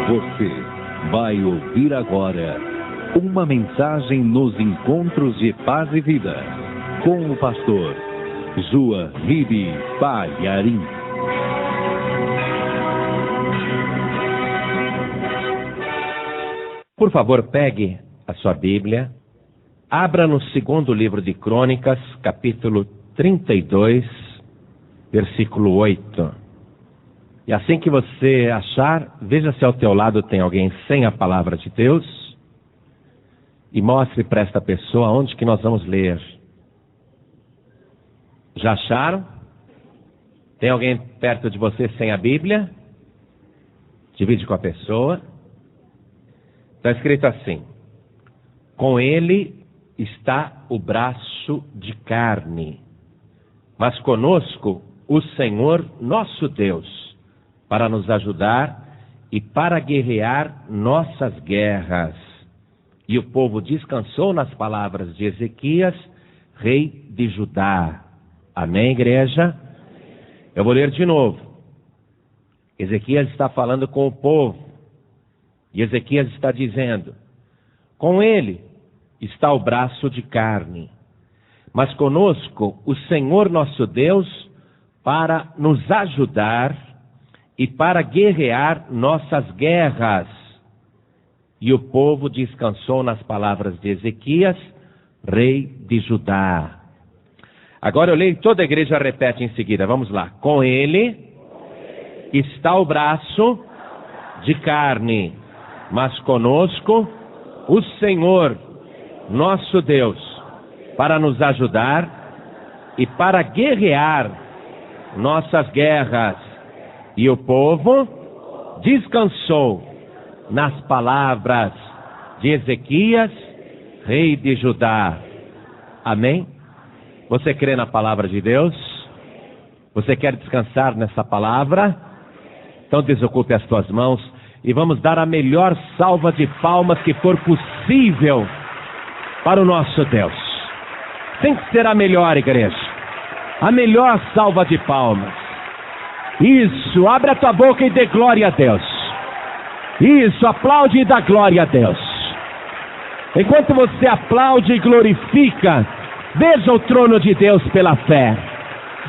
Você vai ouvir agora uma mensagem nos encontros de paz e vida com o pastor Juahiri Palharim. Por favor, pegue a sua Bíblia, abra no segundo livro de Crônicas, capítulo 32, versículo 8. E assim que você achar, veja se ao teu lado tem alguém sem a palavra de Deus e mostre para esta pessoa onde que nós vamos ler. Já acharam? Tem alguém perto de você sem a Bíblia? Divide com a pessoa. Está escrito assim: com ele está o braço de carne, mas conosco o Senhor nosso Deus, para nos ajudar e para guerrear nossas guerras. E o povo descansou nas palavras de Ezequias, rei de Judá. Amém, igreja? Eu vou ler de novo. Ezequias está falando com o povo. E Ezequias está dizendo: com ele está o braço de carne, mas conosco o Senhor nosso Deus, para nos ajudar e para guerrear nossas guerras. E o povo descansou nas palavras de Ezequias, rei de Judá. Agora eu leio, toda a igreja repete em seguida, vamos lá. Com ele está o braço de carne, mas conosco o Senhor nosso Deus, para nos ajudar e para guerrear nossas guerras. E o povo descansou nas palavras de Ezequias, rei de Judá. Amém? Você crê na palavra de Deus? Você quer descansar nessa palavra? Então desocupe as tuas mãos e vamos dar a melhor salva de palmas que for possível para o nosso Deus. Tem que ser a melhor, igreja. A melhor salva de palmas. Isso, abre a tua boca e dê glória a Deus. Isso, aplaude e dá glória a Deus. Enquanto você aplaude e glorifica, veja o trono de Deus pela fé.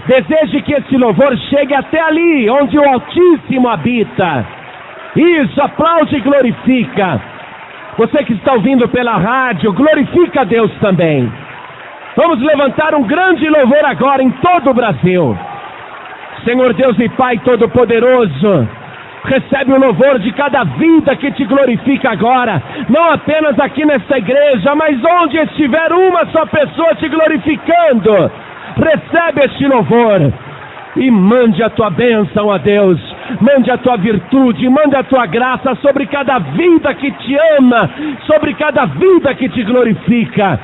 Deseje que esse louvor chegue até ali, onde o Altíssimo habita. Isso, aplaude e glorifica. Você que está ouvindo pela rádio, glorifica a Deus também. Vamos levantar um grande louvor agora em todo o Brasil. Senhor Deus e Pai Todo-Poderoso, recebe o louvor de cada vida que te glorifica agora, não apenas aqui nesta igreja, mas onde estiver uma só pessoa te glorificando. Recebe este louvor e mande a tua bênção, ó Deus, mande a tua virtude, mande a tua graça sobre cada vida que te ama, sobre cada vida que te glorifica.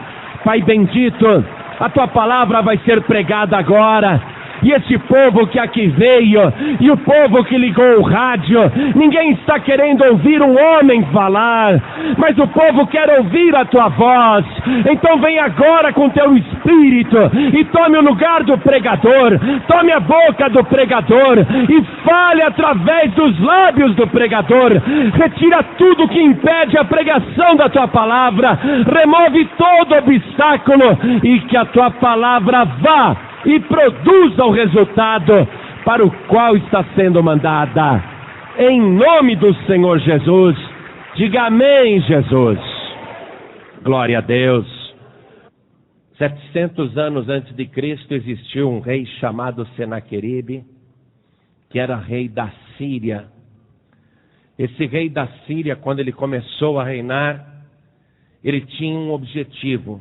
Pai bendito, a tua palavra vai ser pregada agora. E esse povo que aqui veio, e o povo que ligou o rádio, ninguém está querendo ouvir um homem falar, mas o povo quer ouvir a tua voz. Então vem agora com teu espírito e tome o lugar do pregador, tome a boca do pregador e fale através dos lábios do pregador. Retira tudo que impede a pregação da tua palavra, remove todo obstáculo e que a tua palavra vá e produza o resultado para o qual está sendo mandada. Em nome do Senhor Jesus, diga amém, Jesus. Glória a Deus. 700 anos antes de Cristo existiu um rei chamado Senaqueribe, que era rei da Síria. Esse rei da Síria, quando ele começou a reinar, ele tinha um objetivo: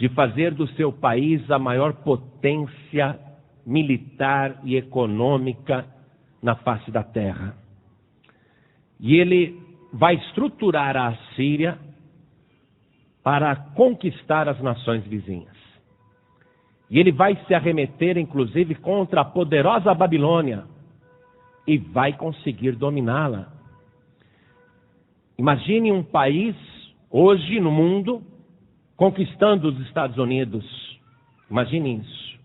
de fazer do seu país a maior potência militar e econômica na face da terra. E ele vai estruturar a Síria para conquistar as nações vizinhas. E ele vai se arremeter, inclusive, contra a poderosa Babilônia e vai conseguir dominá-la. Imagine um país hoje no mundo conquistando os Estados Unidos. Imagine isso.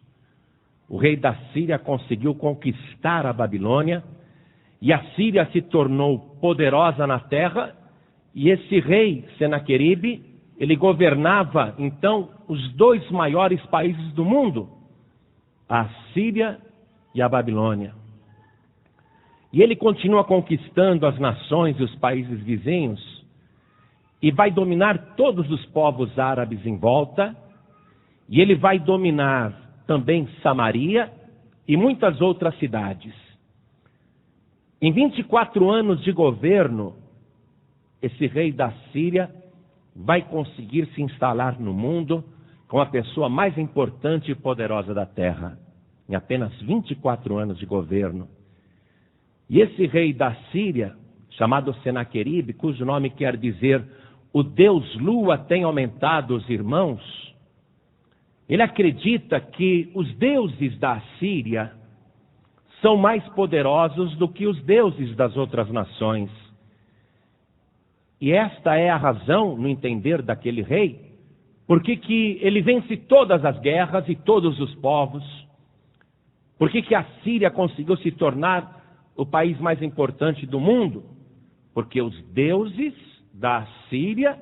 O rei da Síria conseguiu conquistar a Babilônia e a Síria se tornou poderosa na terra, e esse rei Senaqueribe, ele governava então os dois maiores países do mundo, a Síria e a Babilônia. E ele continua conquistando as nações e os países vizinhos, e vai dominar todos os povos árabes em volta, e ele vai dominar também Samaria e muitas outras cidades. Em 24 anos de governo, esse rei da Síria vai conseguir se instalar no mundo como a pessoa mais importante e poderosa da terra, em apenas 24 anos de governo. E esse rei da Síria, chamado Senaqueribe, cujo nome quer dizer o Deus Lua tem aumentado os irmãos, ele acredita que os deuses da Síria são mais poderosos do que os deuses das outras nações. E esta é a razão, no entender daquele rei, porque que ele vence todas as guerras e todos os povos, porque que a Síria conseguiu se tornar o país mais importante do mundo, porque os deuses da Síria,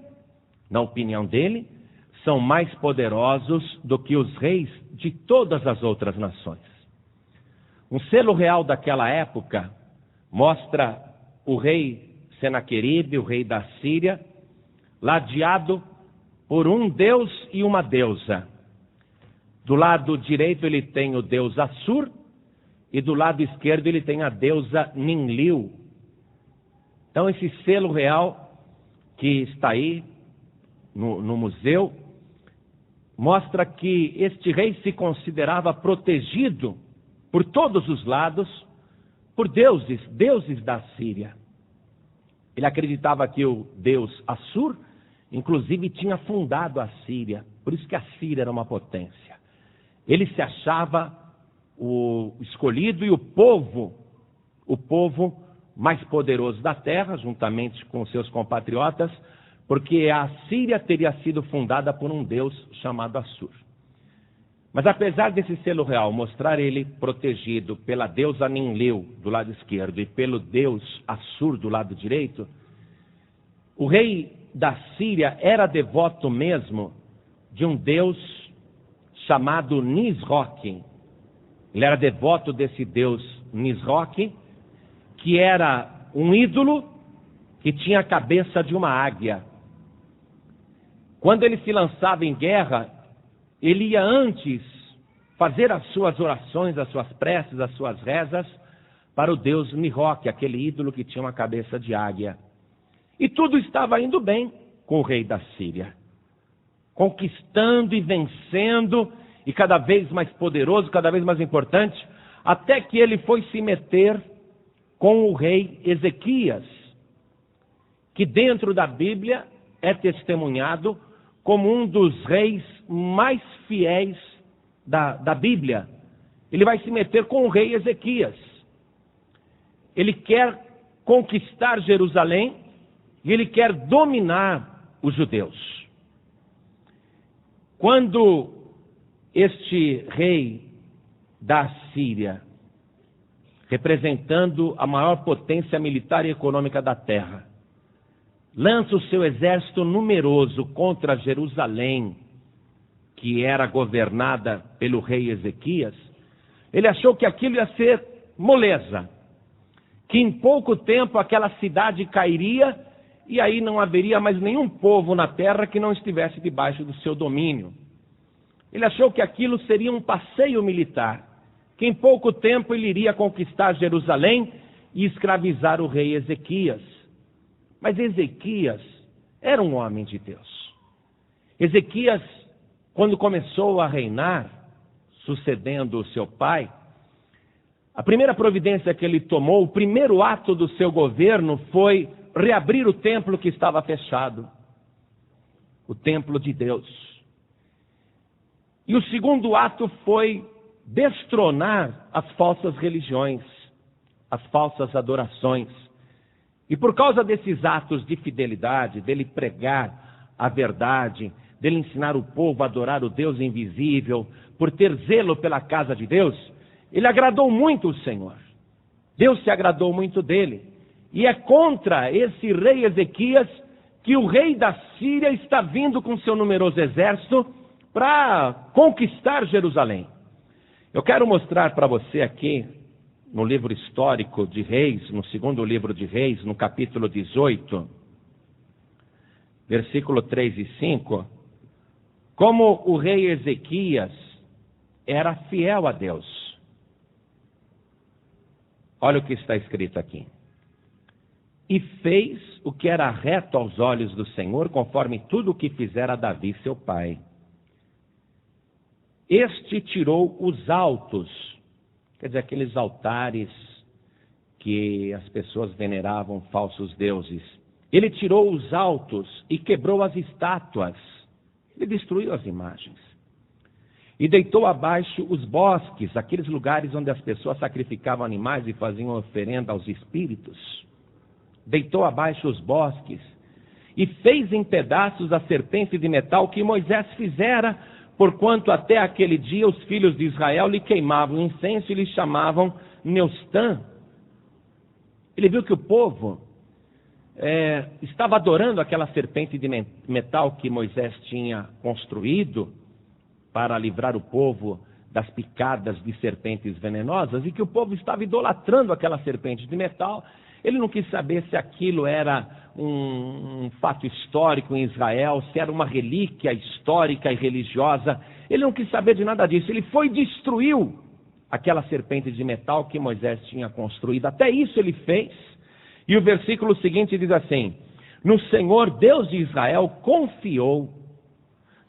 na opinião dele, são mais poderosos do que os reis de todas as outras nações. Um selo real daquela época mostra o rei Senaqueribe, o rei da Síria, ladeado por um deus e uma deusa. Do lado direito ele tem o deus Assur, e do lado esquerdo ele tem a deusa Ninlil. Então esse selo real que está aí no museu mostra que este rei se considerava protegido por todos os lados por deuses da Síria. Ele acreditava que o deus Assur, inclusive, tinha fundado a Síria, por isso que a Síria era uma potência. Ele se achava o escolhido e o povo mais poderoso da terra, juntamente com seus compatriotas, porque a Síria teria sido fundada por um deus chamado Assur. Mas apesar desse selo real mostrar ele protegido pela deusa Ninlil do lado esquerdo e pelo deus Assur do lado direito, o rei da Síria era devoto mesmo de um deus chamado Nisroque. Ele era devoto desse deus Nisroque, que era um ídolo que tinha a cabeça de uma águia. Quando ele se lançava em guerra, ele ia antes fazer as suas orações, as suas preces, as suas rezas para o deus Nisroque, aquele ídolo que tinha uma cabeça de águia. E tudo estava indo bem com o rei da Síria, conquistando e vencendo, e cada vez mais poderoso, cada vez mais importante, até que ele foi se meter com o rei Ezequias, que dentro da Bíblia é testemunhado como um dos reis mais fiéis da Bíblia. Ele vai se meter com o rei Ezequias. Ele quer conquistar Jerusalém e ele quer dominar os judeus. Quando este rei da Síria, representando a maior potência militar e econômica da terra, lança o seu exército numeroso contra Jerusalém, que era governada pelo rei Ezequias, ele achou que aquilo ia ser moleza, que em pouco tempo aquela cidade cairia e aí não haveria mais nenhum povo na terra que não estivesse debaixo do seu domínio. Ele achou que aquilo seria um passeio militar, que em pouco tempo ele iria conquistar Jerusalém e escravizar o rei Ezequias. Mas Ezequias era um homem de Deus. Ezequias, quando começou a reinar, sucedendo o seu pai, a primeira providência que ele tomou, o primeiro ato do seu governo foi reabrir o templo que estava fechado, o templo de Deus. E o segundo ato foi destronar as falsas religiões, as falsas adorações. E por causa desses atos de fidelidade, dele pregar a verdade, dele ensinar o povo a adorar o Deus invisível, por ter zelo pela casa de Deus, ele agradou muito o Senhor. Deus se agradou muito dele. E é contra esse rei Ezequias que o rei da Síria está vindo com seu numeroso exército para conquistar Jerusalém. Eu quero mostrar para você aqui, no livro histórico de Reis, no segundo livro de Reis, no capítulo 18, versículo 3 e 5, como o rei Ezequias era fiel a Deus. Olha o que está escrito aqui. E fez o que era reto aos olhos do Senhor, conforme tudo o que fizera Davi, seu pai. Este tirou os altos, quer dizer, aqueles altares que as pessoas veneravam falsos deuses. Ele tirou os altos e quebrou as estátuas. Ele destruiu as imagens. E deitou abaixo os bosques, aqueles lugares onde as pessoas sacrificavam animais e faziam oferenda aos espíritos. Deitou abaixo os bosques e fez em pedaços a serpente de metal que Moisés fizera, porquanto até aquele dia os filhos de Israel lhe queimavam incenso e lhe chamavam Neustã. Ele viu que o povo estava adorando aquela serpente de metal que Moisés tinha construído para livrar o povo das picadas de serpentes venenosas, e que o povo estava idolatrando aquela serpente de metal. Ele não quis saber se aquilo era um fato histórico em Israel, se era uma relíquia histórica e religiosa. Ele não quis saber de nada disso. Ele foi e destruiu aquela serpente de metal que Moisés tinha construído. Até isso ele fez. E o versículo seguinte diz assim: no Senhor Deus de Israel confiou,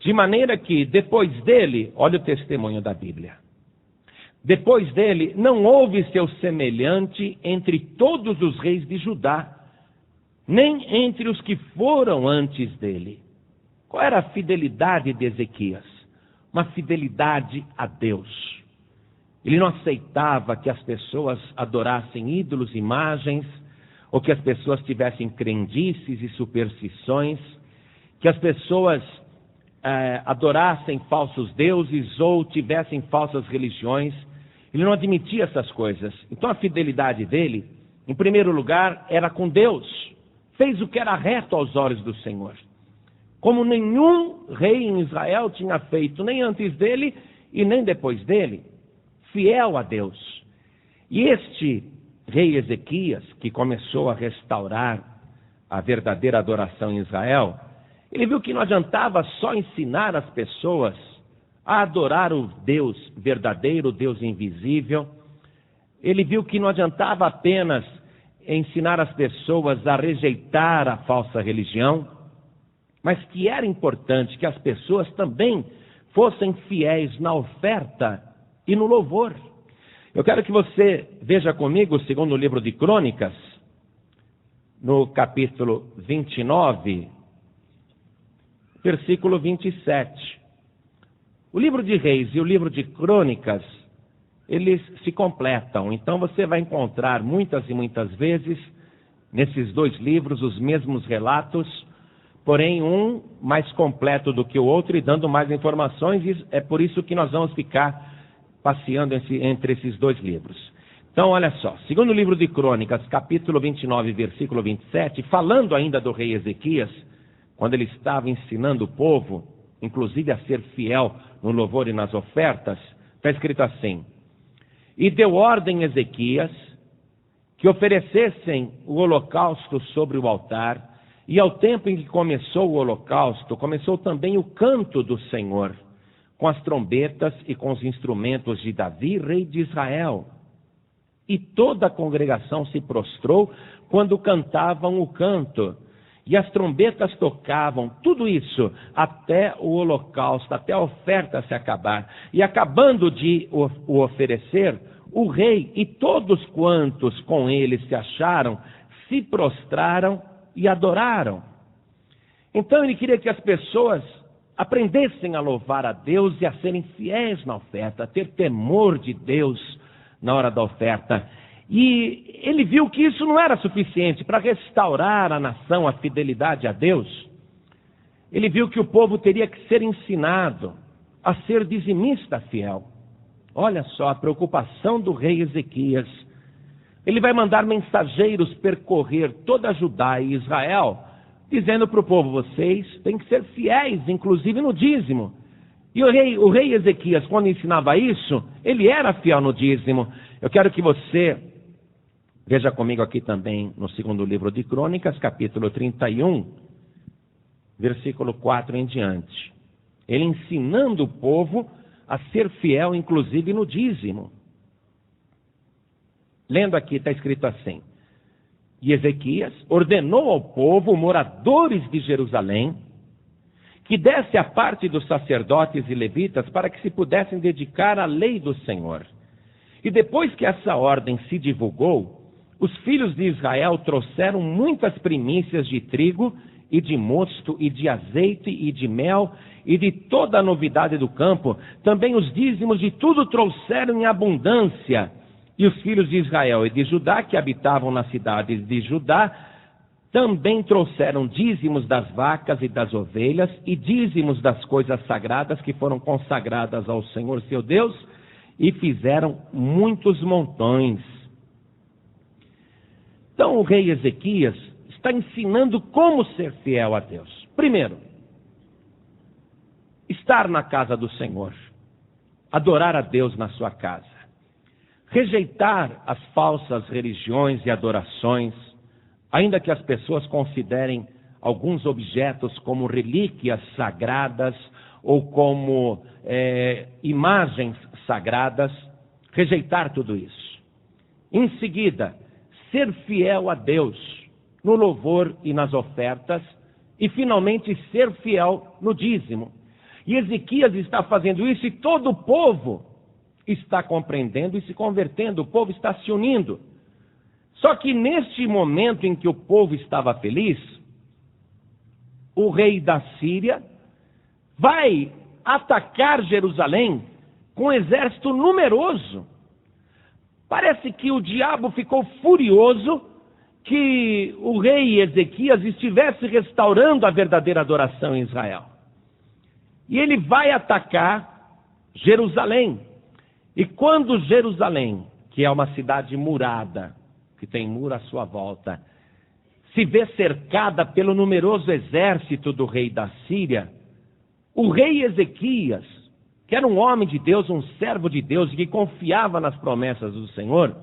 de maneira que depois dele, olha o testemunho da Bíblia, depois dele não houve seu semelhante entre todos os reis de Judá, nem entre os que foram antes dele. Qual era a fidelidade de Ezequias? Uma fidelidade a Deus. Ele não aceitava que as pessoas adorassem ídolos, imagens, ou que as pessoas tivessem crendices e superstições, que as pessoas adorassem falsos deuses ou tivessem falsas religiões. Ele não admitia essas coisas. Então a fidelidade dele, em primeiro lugar, era com Deus. Fez o que era reto aos olhos do Senhor, como nenhum rei em Israel tinha feito, nem antes dele e nem depois dele. Fiel a Deus. E este rei Ezequias, que começou a restaurar a verdadeira adoração em Israel, ele viu que não adiantava só ensinar as pessoas a adorar o Deus verdadeiro, o Deus invisível. Ele viu que não adiantava apenas ensinar as pessoas a rejeitar a falsa religião, mas que era importante que as pessoas também fossem fiéis na oferta e no louvor. Eu quero que você veja comigo o segundo livro de Crônicas, no capítulo 29, versículo 27. O livro de Reis e o livro de Crônicas, eles se completam. Então você vai encontrar muitas e muitas vezes nesses dois livros os mesmos relatos, porém um mais completo do que o outro e dando mais informações. E é por isso que nós vamos ficar passeando entre esses dois livros. Então olha só, segundo livro de Crônicas, capítulo 29, versículo 27, falando ainda do rei Ezequias, quando ele estava ensinando o povo, inclusive a ser fiel no louvor e nas ofertas, está escrito assim: e deu ordem a Ezequias que oferecessem o holocausto sobre o altar, e ao tempo em que começou o holocausto, começou também o canto do Senhor, com as trombetas e com os instrumentos de Davi, rei de Israel. E toda a congregação se prostrou quando cantavam o canto, e as trombetas tocavam, tudo isso até o holocausto, até a oferta se acabar. E acabando de o oferecer, o rei e todos quantos com ele se acharam, se prostraram e adoraram. Então ele queria que as pessoas aprendessem a louvar a Deus e a serem fiéis na oferta, a ter temor de Deus na hora da oferta. E ele viu que isso não era suficiente para restaurar a nação, a fidelidade a Deus. Ele viu que o povo teria que ser ensinado a ser dizimista fiel. Olha só a preocupação do rei Ezequias. ele vai mandar mensageiros percorrer toda a Judá e Israel, dizendo para o povo: vocês têm que ser fiéis, inclusive no dízimo. E o rei Ezequias, quando ensinava isso, ele era fiel no dízimo. Eu quero que você veja comigo aqui também no segundo livro de Crônicas, capítulo 31, versículo 4 em diante. Ele ensinando o povo a ser fiel, inclusive no dízimo. Lendo aqui, está escrito assim: e Ezequias ordenou ao povo, moradores de Jerusalém, que desse a parte dos sacerdotes e levitas para que se pudessem dedicar à lei do Senhor. E depois que essa ordem se divulgou, os filhos de Israel trouxeram muitas primícias de trigo e de mosto e de azeite e de mel e de toda a novidade do campo. Também os dízimos de tudo trouxeram em abundância. E os filhos de Israel e de Judá, que habitavam nas cidades de Judá, também trouxeram dízimos das vacas e das ovelhas e dízimos das coisas sagradas que foram consagradas ao Senhor seu Deus, e fizeram muitos montões. Então o rei Ezequias está ensinando como ser fiel a Deus. Primeiro, estar na casa do Senhor, adorar a Deus na sua casa, rejeitar as falsas religiões e adorações, ainda que as pessoas considerem alguns objetos como relíquias sagradas ou como imagens sagradas, rejeitar tudo isso. Em seguida, ser fiel a Deus no louvor e nas ofertas, e finalmente ser fiel no dízimo. E Ezequias está fazendo isso, e todo o povo está compreendendo e se convertendo, o povo está se unindo. Só que neste momento em que o povo estava feliz, o rei da Síria vai atacar Jerusalém com um exército numeroso. Parece que o diabo ficou furioso que o rei Ezequias estivesse restaurando a verdadeira adoração em Israel. E ele vai atacar Jerusalém. E quando Jerusalém, que é uma cidade murada, que tem muro à sua volta, se vê cercada pelo numeroso exército do rei da Síria, o rei Ezequias, que era um homem de Deus, um servo de Deus, que confiava nas promessas do Senhor,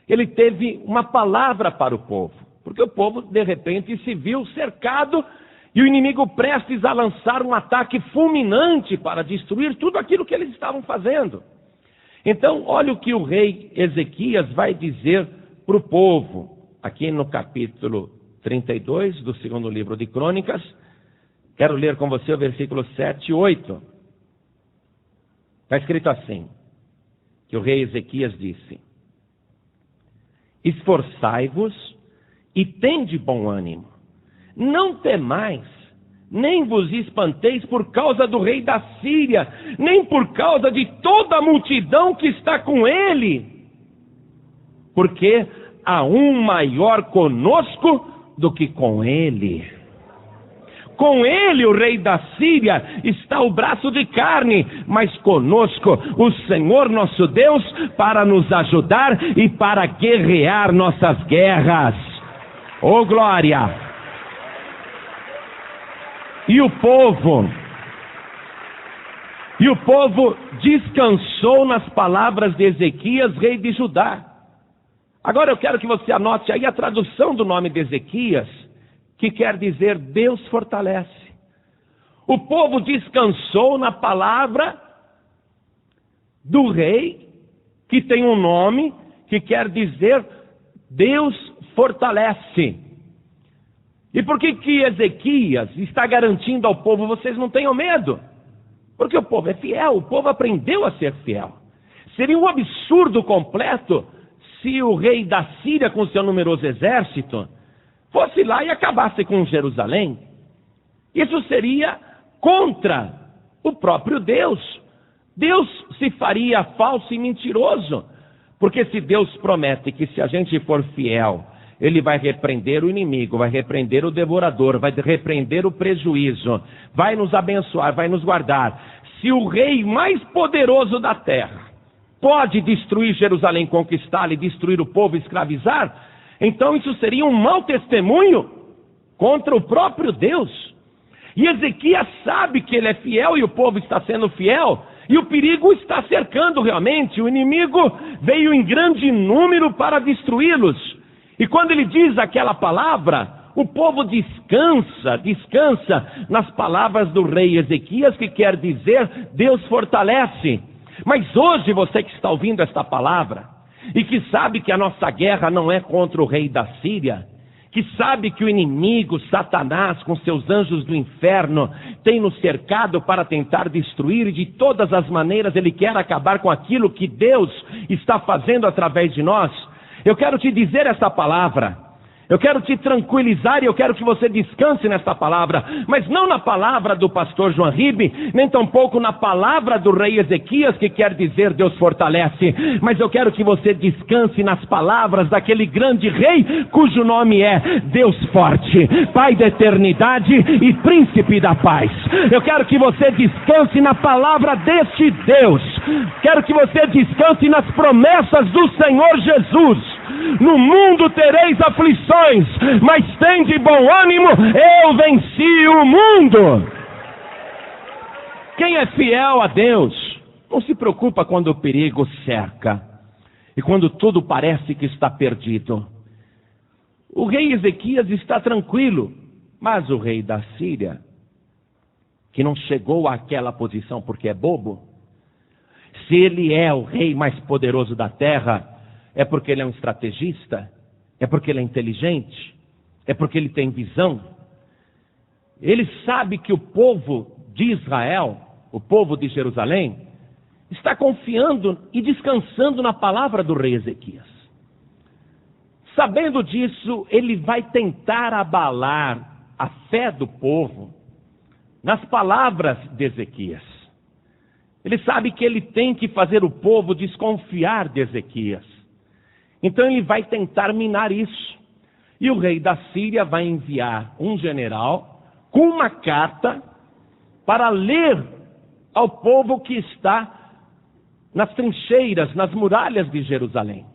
ele teve uma palavra para o povo, porque o povo de repente se viu cercado e o inimigo prestes a lançar um ataque fulminante para destruir tudo aquilo que eles estavam fazendo. Então, olha o que o rei Ezequias vai dizer para o povo, aqui no capítulo 32 do segundo livro de Crônicas. Quero ler com você o versículo 7 e 8. Está escrito assim, que o rei Ezequias disse: esforçai-vos e tende bom ânimo, não temais, nem vos espanteis por causa do rei da Síria, nem por causa de toda a multidão que está com ele, porque há um maior conosco do que com ele. Com ele, o rei da Síria, está o braço de carne, mas conosco o Senhor nosso Deus para nos ajudar e para guerrear nossas guerras. Oh glória! E o povo descansou nas palavras de Ezequias, rei de Judá. Agora eu quero que você anote aí a tradução do nome de Ezequias, que quer dizer Deus fortalece. O povo descansou na palavra do rei, que tem um nome que quer dizer Deus fortalece. E por que Ezequias está garantindo ao povo: vocês não tenham medo? Porque o povo é fiel, o povo aprendeu a ser fiel. Seria um absurdo completo se o rei da Síria, com seu numeroso exército, fosse lá e acabasse com Jerusalém. Isso seria contra o próprio Deus. Deus se faria falso e mentiroso, porque se Deus promete que se a gente for fiel, Ele vai repreender o inimigo, vai repreender o devorador, vai repreender o prejuízo, vai nos abençoar, vai nos guardar. Se o rei mais poderoso da terra pode destruir Jerusalém, conquistá-la e destruir o povo, escravizar, então isso seria um mau testemunho contra o próprio Deus. E Ezequias sabe que ele é fiel e o povo está sendo fiel, e o perigo está cercando realmente. O inimigo veio em grande número para destruí-los. E quando ele diz aquela palavra, o povo descansa nas palavras do rei Ezequias, que quer dizer Deus fortalece. Mas hoje você que está ouvindo esta palavra, e que sabe que a nossa guerra não é contra o rei da Síria, que sabe que o inimigo, Satanás, com seus anjos do inferno, tem nos cercado para tentar destruir, e de todas as maneiras ele quer acabar com aquilo que Deus está fazendo através de nós. Eu quero te dizer esta palavra. Eu quero te tranquilizar e eu quero que você descanse nesta palavra, mas não na palavra do pastor João Ribe, nem tampouco na palavra do rei Ezequias, que quer dizer Deus fortalece, mas eu quero que você descanse nas palavras daquele grande rei, cujo nome é Deus forte, Pai da eternidade e príncipe da paz. Eu quero que você descanse na palavra deste Deus, quero que você descanse nas promessas do Senhor Jesus. No mundo tereis aflições, mas tende bom ânimo, eu venci o mundo. Quem é fiel a Deus não se preocupa quando o perigo cerca e quando tudo parece que está perdido. O rei Ezequias está tranquilo, mas o rei da Síria, que não chegou àquela posição porque é bobo, se ele é o rei mais poderoso da terra, é porque ele é um estrategista, é porque ele é inteligente, é porque ele tem visão. Ele sabe que o povo de Israel, o povo de Jerusalém, está confiando e descansando na palavra do rei Ezequias. Sabendo disso, ele vai tentar abalar a fé do povo nas palavras de Ezequias. Ele sabe que ele tem que fazer o povo desconfiar de Ezequias. Então ele vai tentar minar isso. E o rei da Síria vai enviar um general com uma carta para ler ao povo que está nas trincheiras, nas muralhas de Jerusalém.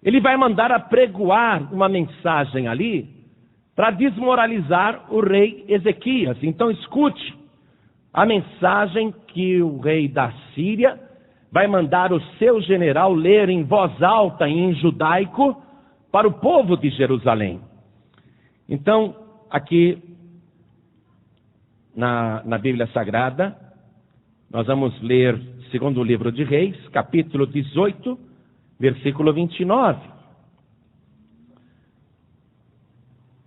Ele vai mandar apregoar uma mensagem ali para desmoralizar o rei Ezequias. Então escute a mensagem que o rei da Síria vai mandar o seu general ler em voz alta em judaico para o povo de Jerusalém. Então, aqui na Bíblia Sagrada, nós vamos ler segundo o livro de Reis, capítulo 18, versículo 29.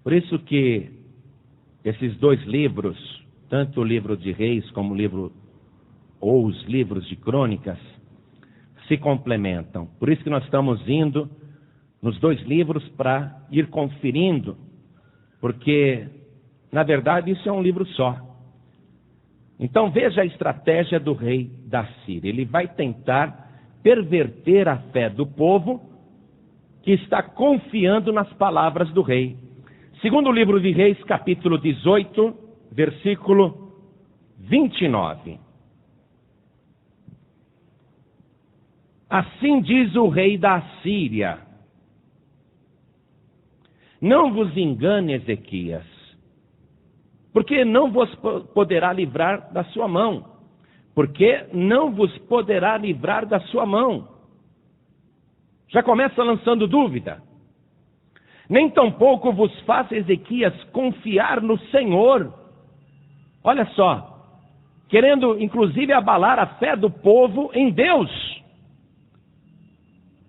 Por isso que esses dois livros, tanto o livro de Reis como o livro ou os livros de crônicas, se complementam. Por isso que nós estamos indo nos dois livros para ir conferindo, porque, na verdade, isso é um livro só. Então veja a estratégia do rei da Síria. Ele vai tentar perverter a fé do povo que está confiando nas palavras do rei. Segundo o livro de Reis, capítulo 18, versículo 29. Assim diz o rei da Síria: não vos engane, Ezequias, porque não vos poderá livrar da sua mão. Porque não vos poderá livrar da sua mão. Já começa lançando dúvida. Nem tampouco vos faça, Ezequias, confiar no Senhor. Olha só, querendo inclusive abalar a fé do povo em Deus.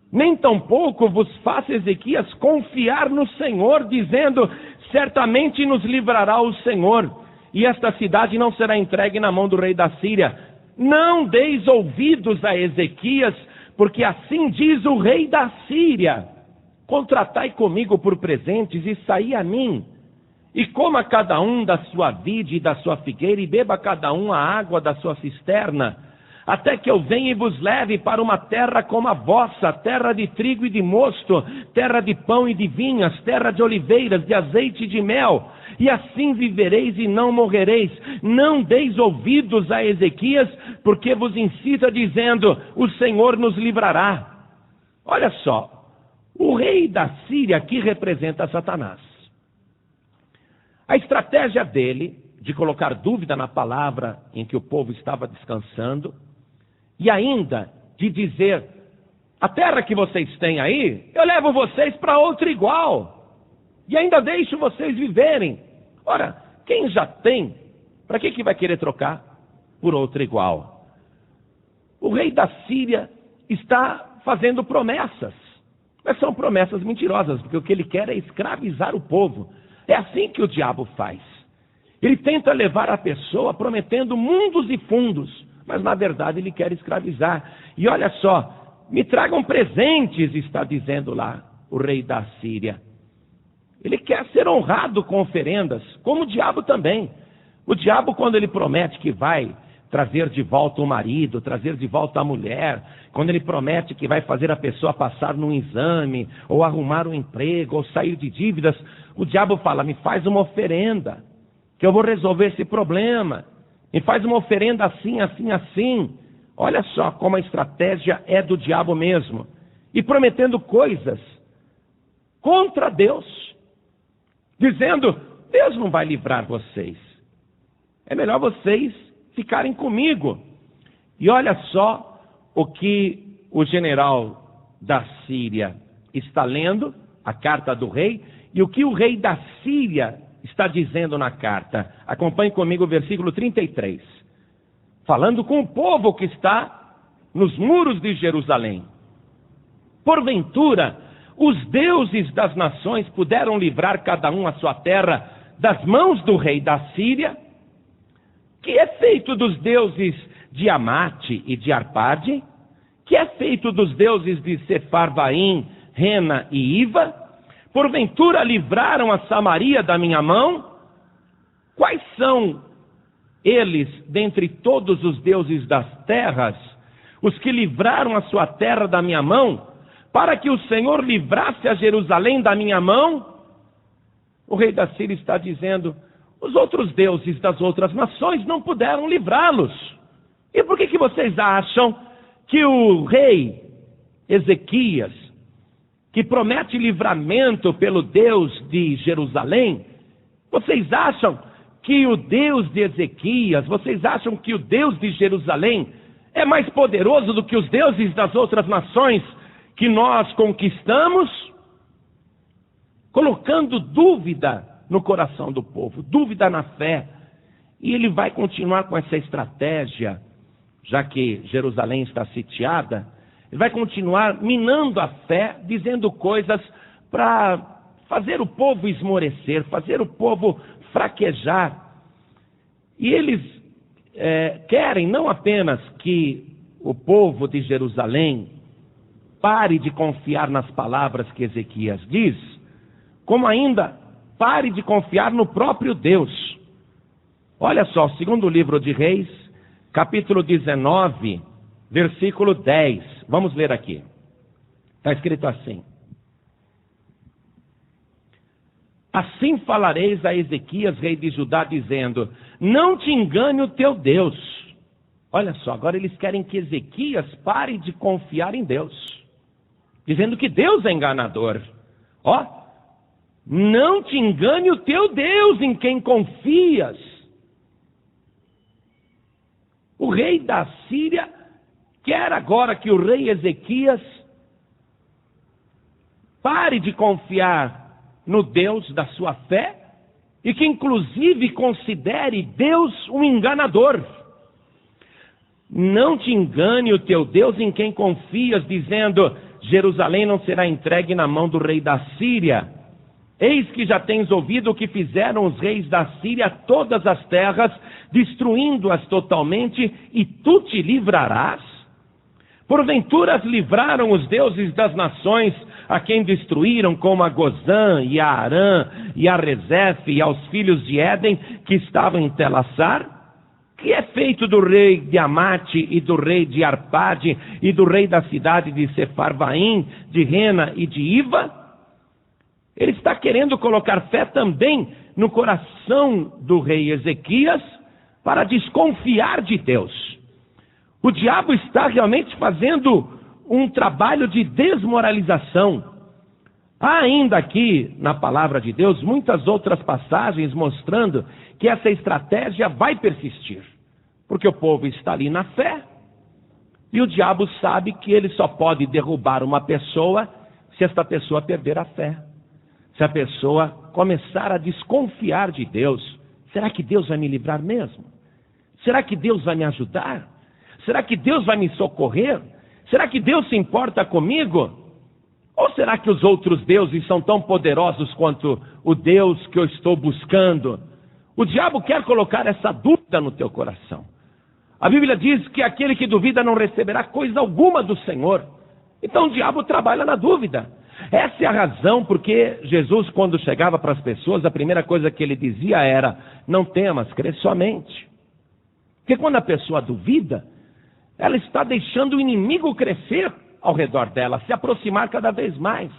Nem tampouco vos faça, Ezequias, confiar no Senhor, dizendo: certamente nos livrará o Senhor, e esta cidade não será entregue na mão do rei da Síria. Não deis ouvidos a Ezequias, porque assim diz o rei da Síria: contratai comigo por presentes e saí a mim, e coma cada um da sua vide e da sua figueira, e beba cada um a água da sua cisterna. até que eu venha e vos leve para uma terra como a vossa, terra de trigo e de mosto, terra de pão e de vinhas, terra de oliveiras, de azeite e de mel, e assim vivereis e não morrereis. Não deis ouvidos a Ezequias, porque vos incita dizendo, o Senhor nos livrará. Olha só, o rei da Síria aqui representa Satanás. A estratégia dele, de colocar dúvida na palavra em que o povo estava descansando, e ainda de dizer, a terra que vocês têm aí, eu levo vocês para outra igual, e ainda deixo vocês viverem. Ora, quem já tem, para que vai querer trocar por outra igual? O rei da Síria está fazendo promessas, mas são promessas mentirosas, porque o que ele quer é escravizar o povo. É assim que o diabo faz. Ele tenta levar a pessoa prometendo mundos e fundos, mas na verdade ele quer escravizar. E olha só, me tragam presentes, está dizendo lá o rei da Síria. Ele quer ser honrado com oferendas, como o diabo também. O diabo, quando ele promete que vai trazer de volta o marido, trazer de volta a mulher, quando ele promete que vai fazer a pessoa passar num exame, ou arrumar um emprego, ou sair de dívidas, o diabo fala, me faz uma oferenda, que eu vou resolver esse problema. Me faz uma oferenda assim, assim, assim. Olha só como a estratégia é do diabo mesmo. E prometendo coisas contra Deus. Dizendo, Deus não vai livrar vocês. É melhor vocês ficarem comigo. E olha só o que o general da Síria está lendo, a carta do rei, e o que o rei da Síria está dizendo na carta. Acompanhe comigo o versículo 33. Falando com o povo que está nos muros de Jerusalém. Porventura, os deuses das nações puderam livrar cada um a sua terra das mãos do rei da Síria? Que é feito dos deuses de Amate e de Arpade? Que é feito dos deuses de Sefarvaim, Rena e Iva? Porventura livraram a Samaria da minha mão? Quais são eles, dentre todos os deuses das terras, os que livraram a sua terra da minha mão, para que o Senhor livrasse a Jerusalém da minha mão? O rei da Síria está dizendo, os outros deuses das outras nações não puderam livrá-los. E por que vocês acham que o rei Ezequias, que promete livramento pelo Deus de Jerusalém, vocês acham que o Deus de Ezequias, vocês acham que o Deus de Jerusalém é mais poderoso do que os deuses das outras nações que nós conquistamos? Colocando dúvida no coração do povo, dúvida na fé. E ele vai continuar com essa estratégia, já que Jerusalém está sitiada, ele vai continuar minando a fé, dizendo coisas para fazer o povo esmorecer, fazer o povo fraquejar. E eles querem não apenas que o povo de Jerusalém pare de confiar nas palavras que Ezequias diz, como ainda pare de confiar no próprio Deus. Olha só, segundo livro de Reis, capítulo 19, versículo 10. Vamos ler aqui. Está escrito assim. Assim falareis a Ezequias, rei de Judá, dizendo, não te engane o teu Deus. Olha só, agora eles querem que Ezequias pare de confiar em Deus, dizendo que Deus é enganador. Ó, não te engane o teu Deus em quem confias. O rei da Síria quer agora que o rei Ezequias pare de confiar no Deus da sua fé e que inclusive considere Deus um enganador. Não te engane o teu Deus em quem confias, dizendo, Jerusalém não será entregue na mão do rei da Síria. Eis que já tens ouvido o que fizeram os reis da Síria a todas as terras, destruindo-as totalmente, e tu te livrarás? Porventura as livraram os deuses das nações, a quem destruíram, como a Gozã, e a Arã, e a Rezefe, e aos filhos de Éden, que estavam em Telassar? que é feito do rei de Amate e do rei de Arpade e do rei da cidade de Sefarvaim, de Rena e de Iva? Ele está querendo colocar fé também no coração do rei Ezequias para desconfiar de Deus. O diabo está realmente fazendo um trabalho de desmoralização. Há ainda aqui na palavra de Deus muitas outras passagens mostrando que essa estratégia vai persistir. Porque o povo está ali na fé e o diabo sabe que ele só pode derrubar uma pessoa se esta pessoa perder a fé. Se a pessoa começar a desconfiar de Deus. Será que Deus vai me livrar mesmo? Será que Deus vai me ajudar? Será que Deus vai me socorrer? Será que Deus se importa comigo? Ou será que os outros deuses são tão poderosos quanto o Deus que eu estou buscando? O diabo quer colocar essa dúvida no teu coração. A Bíblia diz que aquele que duvida não receberá coisa alguma do Senhor. Então o diabo trabalha na dúvida. Essa é a razão porque Jesus, quando chegava para as pessoas, a primeira coisa que ele dizia era: não temas, crê somente. Porque quando a pessoa duvida, ela está deixando o inimigo crescer ao redor dela, se aproximar cada vez mais.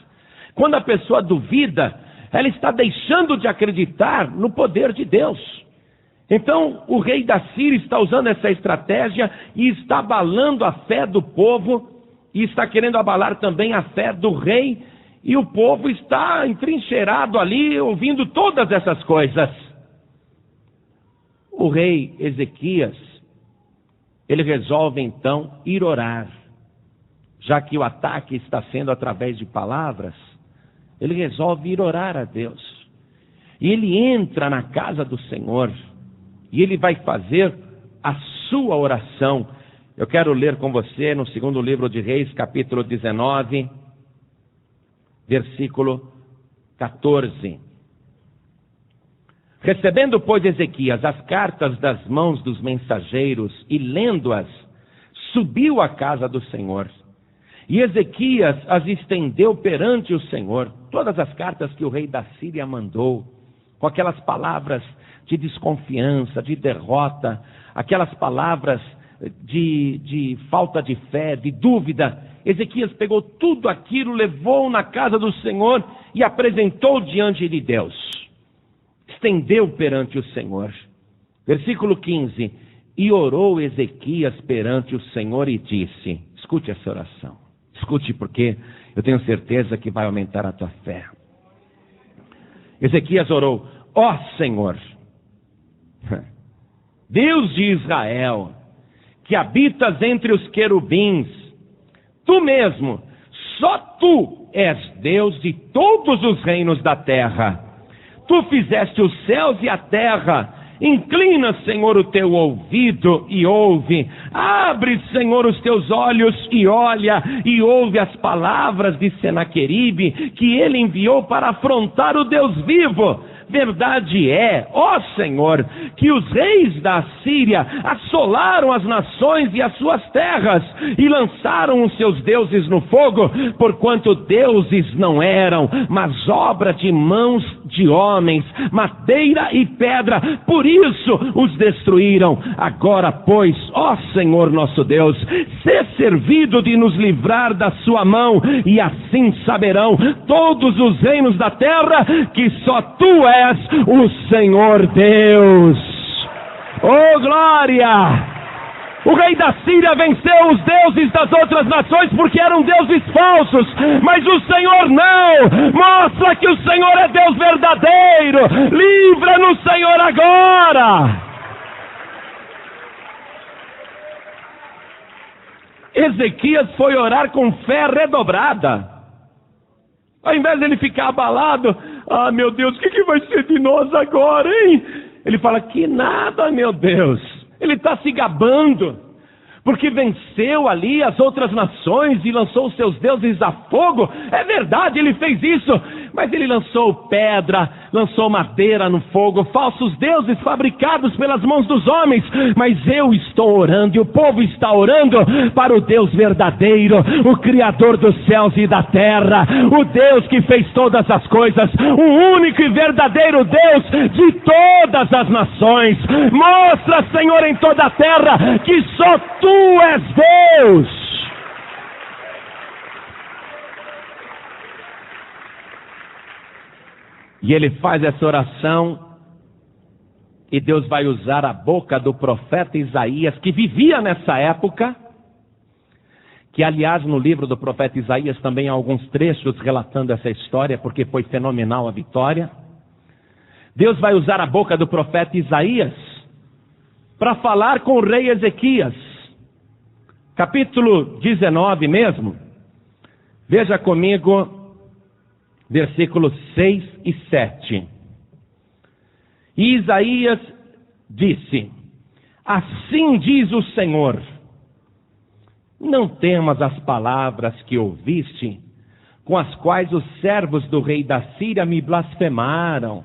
Quando a pessoa duvida, ela está deixando de acreditar no poder de Deus. Então, o rei da Síria está usando essa estratégia e está abalando a fé do povo e está querendo abalar também a fé do rei, e o povo está entrincheirado ali, ouvindo todas essas coisas. O rei Ezequias, ele resolve então ir orar. Já que o ataque está sendo através de palavras, ele resolve ir orar a Deus. E ele entra na casa do Senhor, e ele vai fazer a sua oração. Eu quero ler com você no segundo livro de Reis, capítulo 19, versículo 14. Recebendo, pois, Ezequias as cartas das mãos dos mensageiros e lendo-as, subiu à casa do Senhor. E Ezequias as estendeu perante o Senhor, todas as cartas que o rei da Síria mandou, com aquelas palavras de desconfiança, de derrota, aquelas palavras de falta de fé, de dúvida. Ezequias pegou tudo aquilo, levou na casa do Senhor e apresentou diante de Deus. Estendeu perante o Senhor. Versículo 15. E orou Ezequias perante o Senhor e disse, escute essa oração. Escute, porque eu tenho certeza que vai aumentar a tua fé. Ezequias orou: ó Senhor, Deus de Israel, que habitas entre os querubins, tu mesmo, só tu és Deus de todos os reinos da terra. Tu fizeste os céus e a terra. Inclina, Senhor, o teu ouvido e ouve. Abre, Senhor, os teus olhos e olha, e ouve as palavras de Senaqueribe, que ele enviou para afrontar o Deus vivo. Verdade é, ó Senhor, que os reis da Assíria assolaram as nações e as suas terras, e lançaram os seus deuses no fogo, porquanto deuses não eram, mas obra de mãos de homens, madeira e pedra, por isso os destruíram. Agora, pois, ó Senhor nosso Deus, sê servido de nos livrar da sua mão, e assim saberão todos os reinos da terra que só tu és o Senhor Deus. Oh glória! O rei da Síria venceu os deuses das outras nações porque eram deuses falsos, mas o Senhor não. Mostra que o Senhor é Deus verdadeiro. Livra-nos, Senhor, agora. Ezequias foi orar com fé redobrada. Ao invés de ele ficar abalado, ah meu Deus, o que vai ser de nós agora, hein? Ele fala, que nada, meu Deus. Ele está se gabando, porque venceu ali as outras nações e lançou os seus deuses a fogo. É verdade, ele fez isso, Mas ele lançou pedra, lançou madeira no fogo, falsos deuses fabricados pelas mãos dos homens. Mas eu estou orando, e o povo está orando para o Deus verdadeiro, o Criador dos céus e da terra, o Deus que fez todas as coisas, o único e verdadeiro Deus de todas as nações. Mostra, Senhor, em toda a terra que só Tu és Deus. E ele faz essa oração, e Deus vai usar a boca do profeta Isaías, que vivia nessa época, que aliás no livro do profeta Isaías também há alguns trechos relatando essa história, porque foi fenomenal a vitória. Deus vai usar a boca do profeta Isaías para falar com o rei Ezequias. Capítulo 19 mesmo, veja comigo, versículos 6 e 7. E Isaías disse: assim diz o Senhor, não temas as palavras que ouviste, com as quais os servos do rei da Síria me blasfemaram.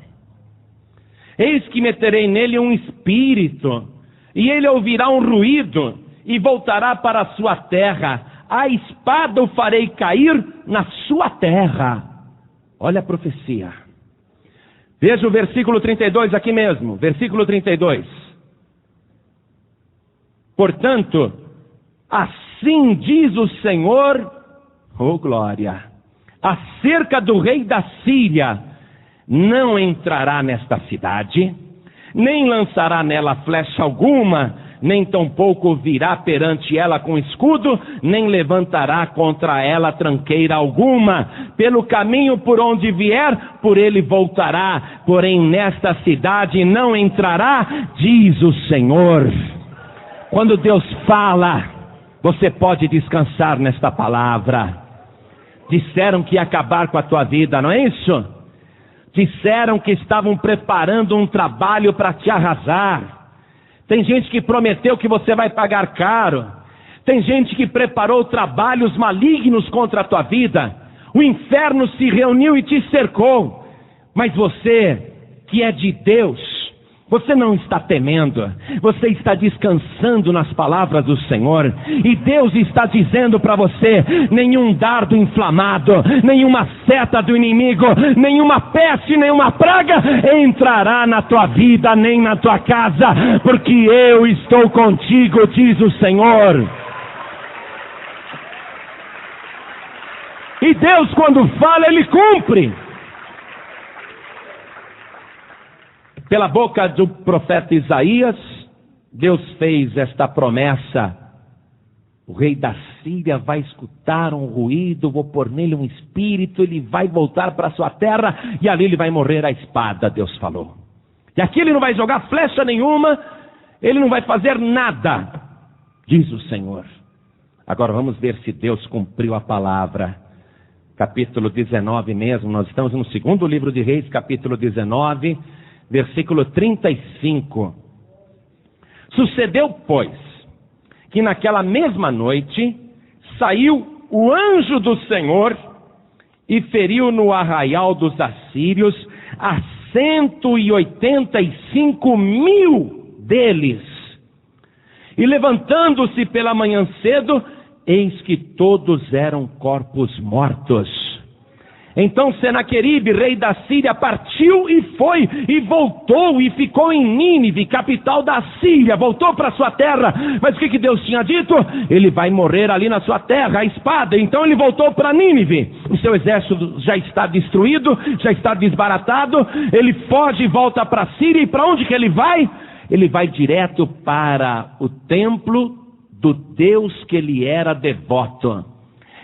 Eis que meterei nele um espírito, e ele ouvirá um ruído, e voltará para a sua terra. A espada o farei cair na sua terra. Olha a profecia. Veja o versículo 32 aqui mesmo. Versículo 32. Portanto, assim diz o Senhor, oh glória, acerca do rei da Síria: não entrará nesta cidade, nem lançará nela flecha alguma, nem tampouco virá perante ela com escudo, nem levantará contra ela tranqueira alguma. Pelo caminho por onde vier, por ele voltará, porém nesta cidade não entrará, diz o Senhor. Quando Deus fala, você pode descansar nesta palavra. Disseram que ia acabar com a tua vida, não é isso? Disseram que estavam preparando um trabalho para te arrasar. Tem gente que prometeu que você vai pagar caro. Tem gente que preparou trabalhos malignos contra a tua vida. O inferno se reuniu e te cercou. Mas você, que é de Deus, você não está temendo. Você está descansando nas palavras do Senhor. E Deus está dizendo para você: nenhum dardo inflamado, nenhuma seta do inimigo, nenhuma peste, nenhuma praga entrará na tua vida, nem na tua casa, porque eu estou contigo, diz o Senhor. E Deus, quando fala, Ele cumpre. Pela boca do profeta Isaías, Deus fez esta promessa: o rei da Síria vai escutar um ruído, vou pôr nele um espírito, ele vai voltar para sua terra, e ali ele vai morrer à espada, Deus falou. E aqui ele não vai jogar flecha nenhuma, ele não vai fazer nada, diz o Senhor. Agora vamos ver se Deus cumpriu a palavra. Capítulo 19 mesmo, nós estamos no segundo livro de Reis, capítulo 19, versículo 35. Sucedeu, pois, que naquela mesma noite saiu o anjo do Senhor e feriu no arraial dos assírios a 185.000 deles. E levantando-se pela manhã cedo, eis que todos eram corpos mortos. Então Senaqueribe, rei da Síria, partiu e foi, e voltou, e ficou em Nínive, capital da Síria. Voltou para sua terra. Mas o que Deus tinha dito? Ele vai morrer ali na sua terra, a espada. Então ele voltou para Nínive. O seu exército já está destruído, já está desbaratado. Ele foge e volta para a Síria. E para onde que ele vai? Ele vai direto para o templo do Deus que ele era devoto.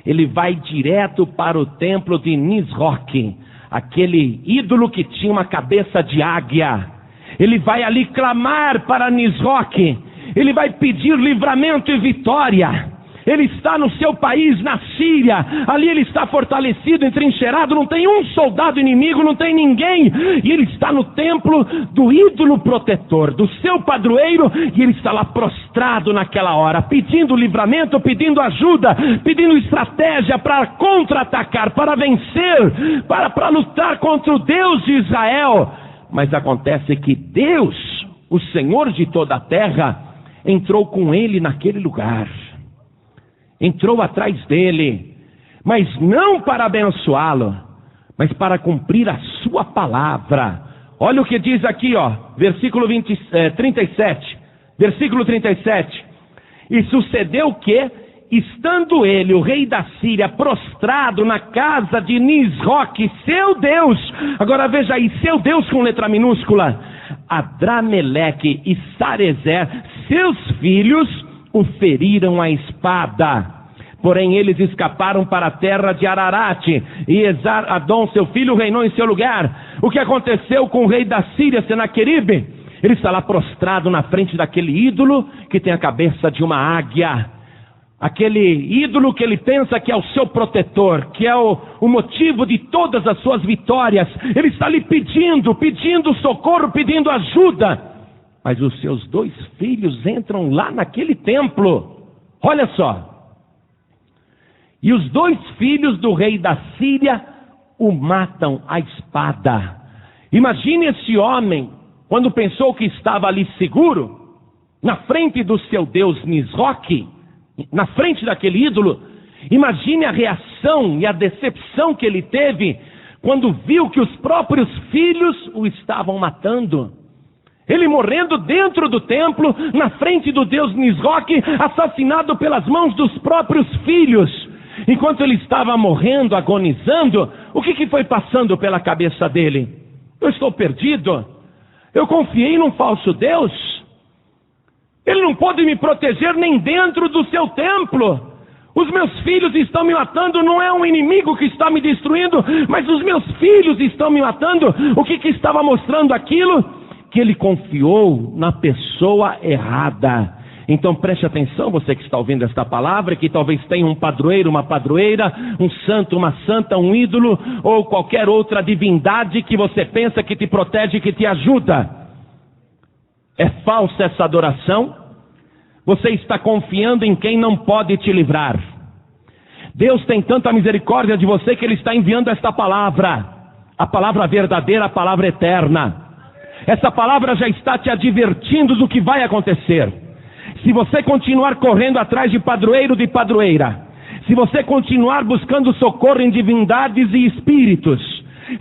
Ele vai direto para o templo de Nisroque, aquele ídolo que tinha uma cabeça de águia. Ele vai ali clamar para Nisroque. Ele vai pedir livramento e vitória. Ele está no seu país, na Síria. Ali ele está fortalecido, entrincheirado. Não tem um soldado inimigo, não tem ninguém. E ele está no templo do ídolo protetor, do seu padroeiro. E ele está lá prostrado naquela hora, pedindo livramento, pedindo ajuda, pedindo estratégia para contra-atacar, para vencer, para lutar contra o Deus de Israel. Mas acontece que Deus, o Senhor de toda a terra, entrou com ele naquele lugar. Entrou atrás dele, mas não para abençoá-lo, mas para cumprir a sua palavra. Olha o que diz aqui, versículo 37. Versículo 37. E sucedeu que, estando ele, o rei da Síria, prostrado na casa de Nisroque, seu Deus, agora veja aí, seu Deus com letra minúscula, Adrameleque e Sarezer, seus filhos, o feriram a espada. Porém eles escaparam para a terra de Ararat, e Esar-Adom, seu filho, reinou em seu lugar. O que aconteceu com o rei da Síria, Senaqueribe? Ele está lá prostrado na frente daquele ídolo que tem a cabeça de uma águia. Aquele ídolo que ele pensa que é o seu protetor, que é o motivo de todas as suas vitórias. Ele está ali pedindo socorro, pedindo ajuda. Mas os seus 2 filhos entram lá naquele templo. Olha só. E os 2 filhos do rei da Síria o matam à espada. Imagine esse homem, quando pensou que estava ali seguro, na frente do seu Deus Nisroque, na frente daquele ídolo. Imagine a reação e a decepção que ele teve quando viu que os próprios filhos o estavam matando. Ele morrendo dentro do templo, na frente do Deus Nisroque, assassinado pelas mãos dos próprios filhos. Enquanto ele estava morrendo, agonizando, o que foi passando pela cabeça dele? Eu estou perdido. Eu confiei num falso Deus. Ele não pode me proteger nem dentro do seu templo. Os meus filhos estão me matando. Não é um inimigo que está me destruindo, mas os meus filhos estão me matando. O que estava mostrando aquilo? Que ele confiou na pessoa errada. Então preste atenção, você que está ouvindo esta palavra, que talvez tenha um padroeiro, uma padroeira, um santo, uma santa, um ídolo, ou qualquer outra divindade que você pensa que te protege, que te ajuda. É falsa essa adoração? Você está confiando em quem não pode te livrar. Deus tem tanta misericórdia de você que Ele está enviando esta palavra, a palavra verdadeira, a palavra eterna. Essa palavra já está te advertindo do que vai acontecer. Se você continuar correndo atrás de padroeiro, de padroeira, se você continuar buscando socorro em divindades e espíritos,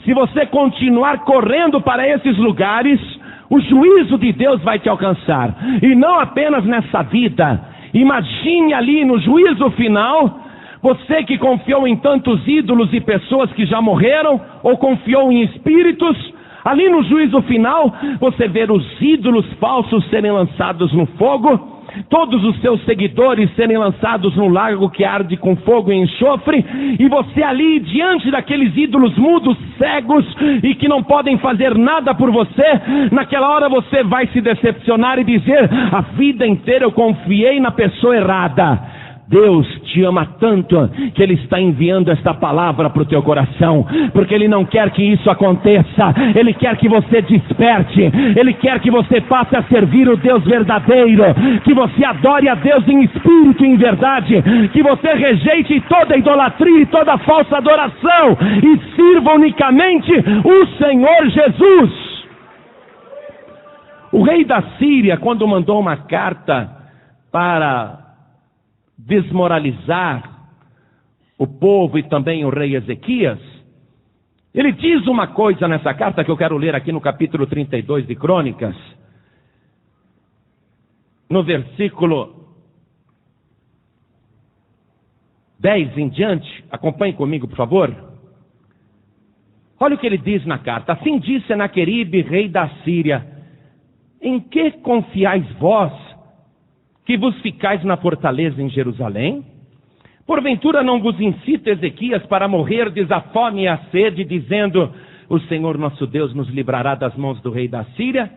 se você continuar correndo para esses lugares, o juízo de Deus vai te alcançar. E não apenas nessa vida. Imagine ali no juízo final, você que confiou em tantos ídolos e pessoas que já morreram, ou confiou em espíritos. Ali no juízo final, você vê os ídolos falsos serem lançados no fogo, todos os seus seguidores serem lançados no lago que arde com fogo e enxofre, e você ali diante daqueles ídolos mudos, cegos e que não podem fazer nada por você. Naquela hora você vai se decepcionar e dizer: a vida inteira eu confiei na pessoa errada. Deus te ama tanto que Ele está enviando esta palavra para o teu coração, porque Ele não quer que isso aconteça. Ele quer que você desperte. Ele quer que você passe a servir o Deus verdadeiro, que você adore a Deus em espírito e em verdade, que você rejeite toda idolatria e toda falsa adoração e sirva unicamente o Senhor Jesus. O rei da Síria, quando mandou uma carta para desmoralizar o povo e também o rei Ezequias, ele diz uma coisa nessa carta que eu quero ler aqui no capítulo 32 de Crônicas, no versículo 10 em diante. Acompanhe comigo, por favor. Olha o que ele diz na carta: assim disse Senaqueribe, rei da Síria: em que confiais vós, que vos ficais na fortaleza em Jerusalém? Porventura não vos incita Ezequias para morrerdes a fome e a sede, dizendo: o Senhor nosso Deus nos livrará das mãos do rei da Síria?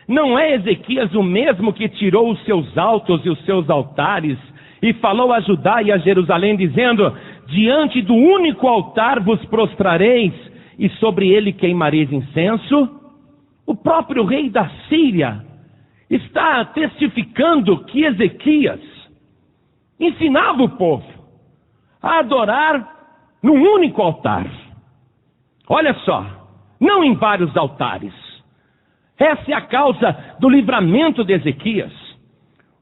Não é Ezequias o mesmo que tirou os seus altos e os seus altares, e falou a Judá e a Jerusalém, dizendo: diante do único altar vos prostrareis, e sobre ele queimareis incenso. O próprio rei da Síria está testificando que Ezequias ensinava o povo a adorar num único altar. Olha só, não em vários altares. Essa é a causa do livramento de Ezequias.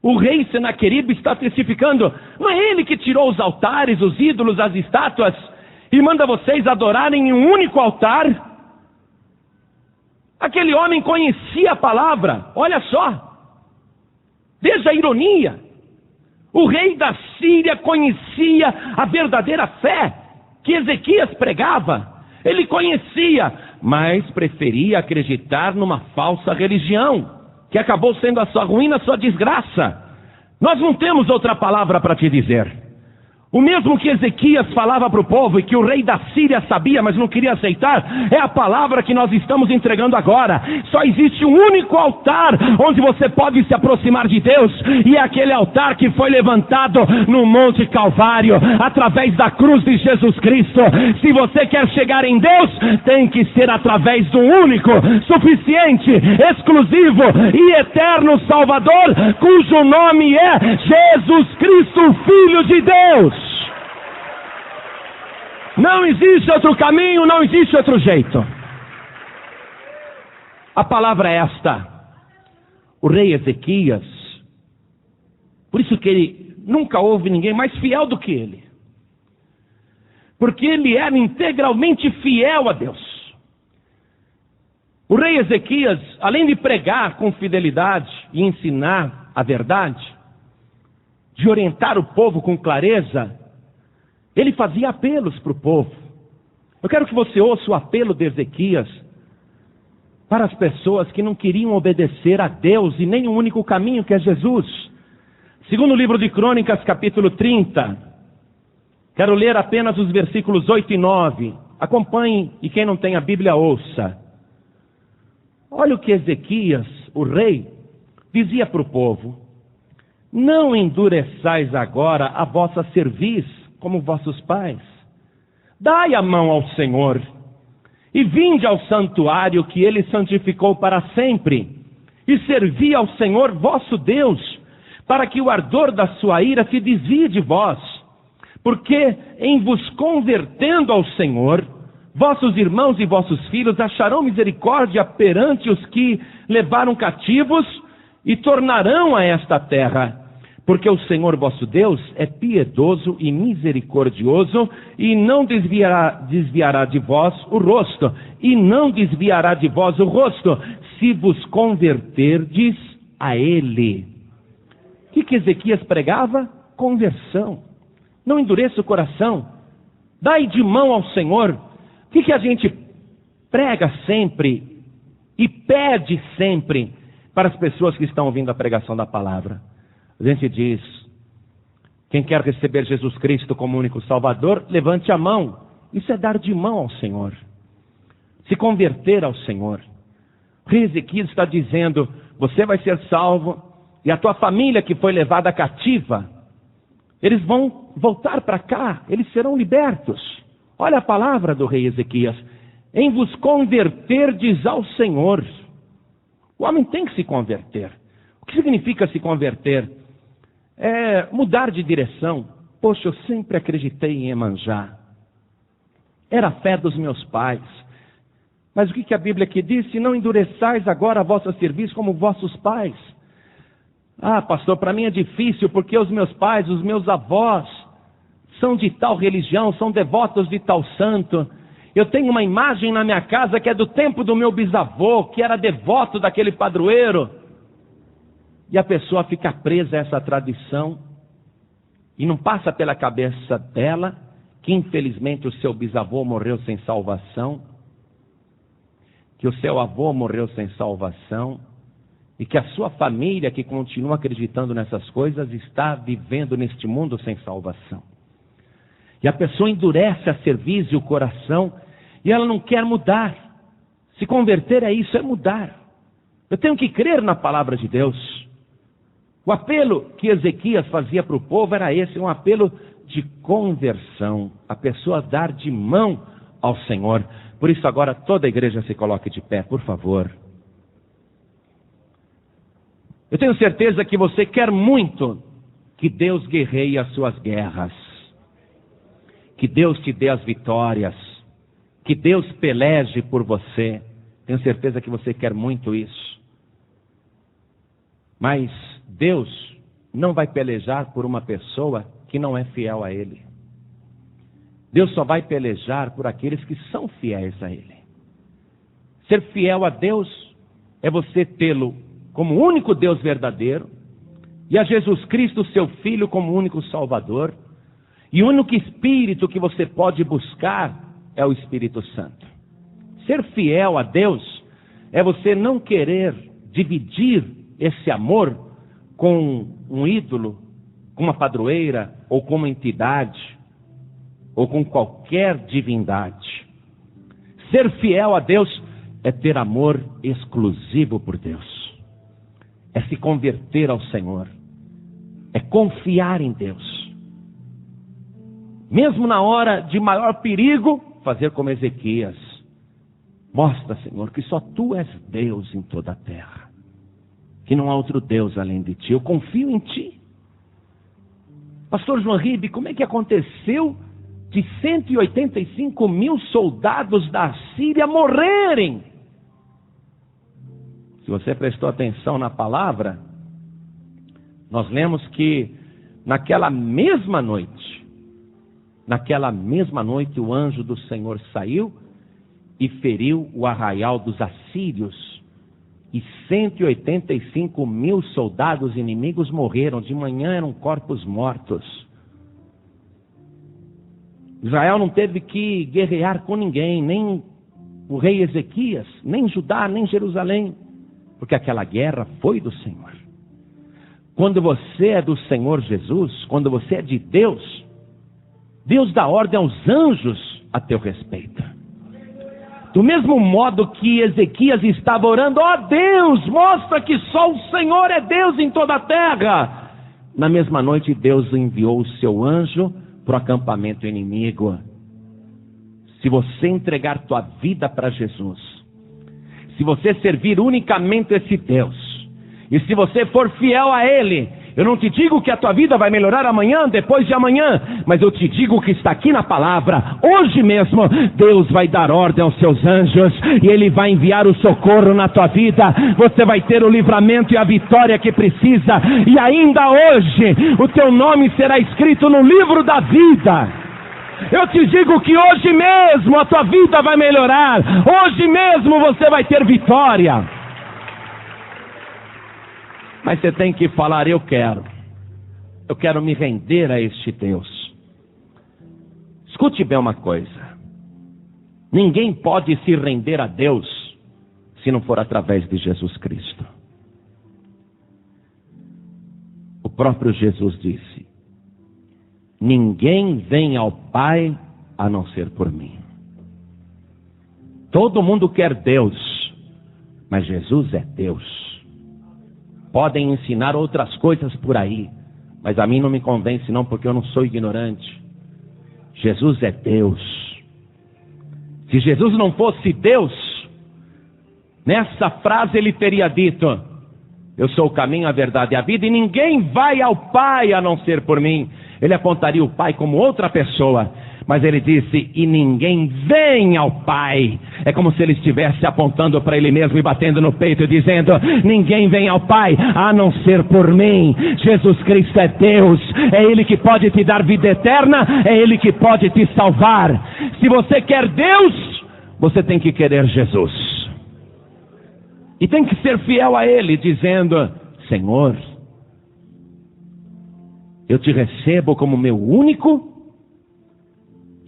O rei Senaqueribe está testificando: não é ele que tirou os altares, os ídolos, as estátuas, e manda vocês adorarem em um único altar? Aquele homem conhecia a palavra. Olha só, veja a ironia. O rei da Síria conhecia a verdadeira fé que Ezequias pregava. Ele conhecia, mas preferia acreditar numa falsa religião, que acabou sendo a sua ruína, a sua desgraça. Nós não temos outra palavra para te dizer. O mesmo que Ezequias falava para o povo e que o rei da Síria sabia, mas não queria aceitar, é a palavra que nós estamos entregando agora. Só existe um único altar onde você pode se aproximar de Deus, e é aquele altar que foi levantado no Monte Calvário, através da cruz de Jesus Cristo. Se você quer chegar em Deus, tem que ser através do único, suficiente, exclusivo e eterno Salvador, cujo nome é Jesus Cristo, Filho de Deus. Não existe outro caminho, não existe outro jeito. A palavra é esta. O rei Ezequias, por isso que ele nunca houve ninguém mais fiel do que ele, porque ele era integralmente fiel a Deus. O rei Ezequias, além de pregar com fidelidade e ensinar a verdade, de orientar o povo com clareza, ele fazia apelos para o povo. Eu quero que você ouça o apelo de Ezequias para as pessoas que não queriam obedecer a Deus e nem o único caminho, que é Jesus. Segundo livro de Crônicas, capítulo 30. Quero ler apenas os versículos 8 e 9. Acompanhe, e quem não tem a Bíblia, ouça. Olha o que Ezequias, o rei, dizia para o povo: não endureçais agora a vossa cerviz, como vossos pais. Dai a mão ao Senhor, e vinde ao santuário que Ele santificou para sempre, e servi ao Senhor vosso Deus, para que o ardor da sua ira se desvie de vós. Porque em vos convertendo ao Senhor, vossos irmãos e vossos filhos acharão misericórdia perante os que levaram cativos, e tornarão a esta terra. Porque o Senhor vosso Deus é piedoso e misericordioso, e não desviará de vós o rosto, se vos converterdes a Ele. O que Ezequias pregava? Conversão. Não endureça o coração. Dai de mão ao Senhor. O que a gente prega sempre e pede sempre para as pessoas que estão ouvindo a pregação da palavra? A gente diz: quem quer receber Jesus Cristo como único Salvador, levante a mão. Isso é dar de mão ao Senhor, se converter ao Senhor. O rei Ezequias está dizendo: você vai ser salvo, e a tua família que foi levada cativa, eles vão voltar para cá, eles serão libertos. Olha a palavra do rei Ezequias: em vos converterdes ao Senhor. O homem tem que se converter. O que significa se converter? É mudar de direção. Poxa, eu sempre acreditei em Iemanjá, era a fé dos meus pais, mas o que a Bíblia aqui diz? Se não endureçais agora a vossa cerviz como vossos pais. Ah, pastor, para mim é difícil, porque os meus pais, os meus avós são de tal religião, são devotos de tal santo. Eu tenho uma imagem na minha casa que é do tempo do meu bisavô, que era devoto daquele padroeiro. E a pessoa fica presa a essa tradição, e não passa pela cabeça dela que infelizmente o seu bisavô morreu sem salvação, que o seu avô morreu sem salvação, e que a sua família, que continua acreditando nessas coisas, está vivendo neste mundo sem salvação. E a pessoa endurece a cerviz e o coração, e ela não quer mudar. Se converter é isso, é mudar. Eu tenho que crer na palavra de Deus. O apelo que Ezequias fazia para o povo era esse, um apelo de conversão, a pessoa dar de mão ao Senhor. Por isso agora toda a igreja se coloque de pé, por favor. Eu tenho certeza que você quer muito que Deus guerreie as suas guerras, que Deus te dê as vitórias, que Deus peleje por você. Tenho certeza que você quer muito isso. Mas Deus não vai pelejar por uma pessoa que não é fiel a Ele. Deus só vai pelejar por aqueles que são fiéis a Ele. Ser fiel a Deus é você tê-lo como único Deus verdadeiro, e a Jesus Cristo, seu Filho, como único Salvador. E o único Espírito que você pode buscar é o Espírito Santo. Ser fiel a Deus é você não querer dividir esse amor com um ídolo, com uma padroeira, ou com uma entidade, ou com qualquer divindade. Ser fiel a Deus é ter amor exclusivo por Deus. É se converter ao Senhor. É confiar em Deus. Mesmo na hora de maior perigo, fazer como Ezequias. Mostra, Senhor, que só Tu és Deus em toda a terra. Que não há outro Deus além de Ti. Eu confio em Ti. Pastor João Ribe, como é que aconteceu de 185 mil soldados da Síria morrerem? Se você prestou atenção na palavra, nós lemos que naquela mesma noite o anjo do Senhor saiu e feriu o arraial dos assírios, e 185 mil soldados inimigos morreram. De manhã eram corpos mortos. Israel não teve que guerrear com ninguém, nem o rei Ezequias, nem Judá, nem Jerusalém, porque aquela guerra foi do Senhor. Quando você é do Senhor Jesus, quando você é de Deus, Deus dá ordem aos anjos a teu respeito. Do mesmo modo que Ezequias estava orando, ó Deus, mostra que só o Senhor é Deus em toda a terra. Na mesma noite Deus enviou o seu anjo para o acampamento inimigo. Se você entregar tua vida para Jesus, se você servir unicamente esse Deus, e se você for fiel a Ele, eu não te digo que a tua vida vai melhorar amanhã, depois de amanhã, mas eu te digo que está aqui na palavra, hoje mesmo, Deus vai dar ordem aos seus anjos, e Ele vai enviar o socorro na tua vida, você vai ter o livramento e a vitória que precisa, e ainda hoje, o teu nome será escrito no livro da vida. Eu te digo que hoje mesmo a tua vida vai melhorar, hoje mesmo você vai ter vitória. Mas você tem que falar, eu quero me render a este Deus. Escute bem uma coisa, ninguém pode se render a Deus se não for através de Jesus Cristo. O próprio Jesus disse, ninguém vem ao Pai a não ser por mim. Todo mundo quer Deus, mas Jesus é Deus. Podem ensinar outras coisas por aí, mas a mim não me convence não, porque eu não sou ignorante. Jesus é Deus. Se Jesus não fosse Deus, nessa frase ele teria dito, eu sou o caminho, a verdade e a vida, e ninguém vai ao Pai a não ser por mim. Ele apontaria o Pai como outra pessoa, mas ele disse, e ninguém vem ao Pai. É como se ele estivesse apontando para ele mesmo e batendo no peito e dizendo, ninguém vem ao Pai a não ser por mim. Jesus Cristo é Deus, é Ele que pode te dar vida eterna, é Ele que pode te salvar. Se você quer Deus, você tem que querer Jesus. E tem que ser fiel a Ele, dizendo, Senhor, eu te recebo como meu único,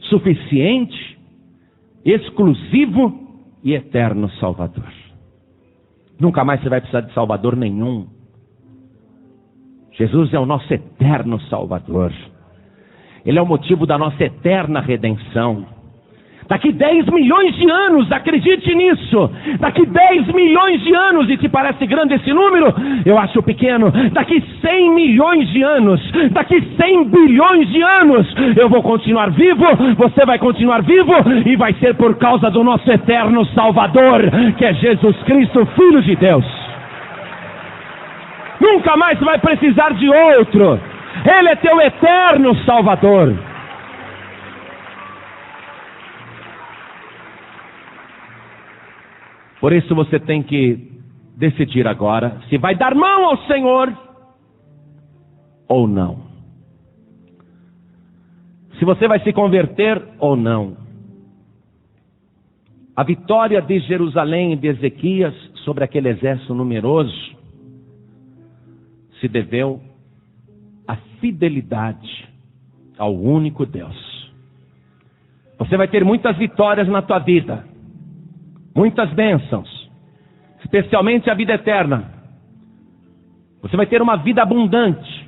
suficiente, exclusivo e eterno Salvador. Nunca mais você vai precisar de Salvador nenhum. Jesus é o nosso eterno Salvador. Ele é o motivo da nossa eterna redenção. Daqui 10 milhões de anos, acredite nisso. Daqui 10 milhões de anos, e te parece grande esse número? Eu acho pequeno. Daqui 100 milhões de anos, daqui 100 bilhões de anos, eu vou continuar vivo, você vai continuar vivo, e vai ser por causa do nosso eterno Salvador, que é Jesus Cristo, Filho de Deus. Nunca mais vai precisar de outro. Ele é teu eterno Salvador. Por isso você tem que decidir agora se vai dar mão ao Senhor ou não. Se você vai se converter ou não. A vitória de Jerusalém e de Ezequias sobre aquele exército numeroso se deveu à fidelidade ao único Deus. Você vai ter muitas vitórias na tua vida, muitas bênçãos, especialmente a vida eterna. Você vai ter uma vida abundante,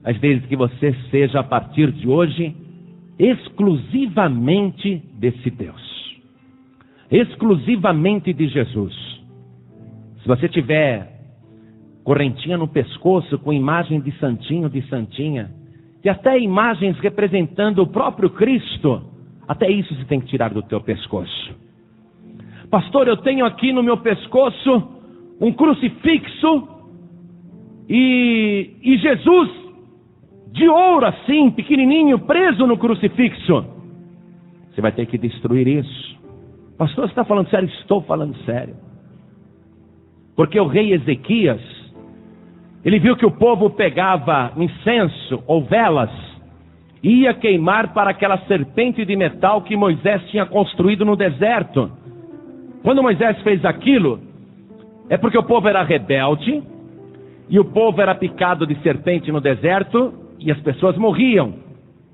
às vezes que você seja a partir de hoje exclusivamente desse Deus, exclusivamente de Jesus. Se você tiver correntinha no pescoço com imagem de santinho, de santinha, e até imagens representando o próprio Cristo, até isso você tem que tirar do teu pescoço. Pastor, eu tenho aqui no meu pescoço um crucifixo e Jesus de ouro assim, pequenininho, preso no crucifixo. Você vai ter que destruir isso. Pastor, você está falando sério? Estou falando sério. Porque o rei Ezequias, ele viu que o povo pegava incenso ou velas e ia queimar para aquela serpente de metal que Moisés tinha construído no deserto. Quando Moisés fez aquilo, é porque o povo era rebelde, e o povo era picado de serpente no deserto, e as pessoas morriam.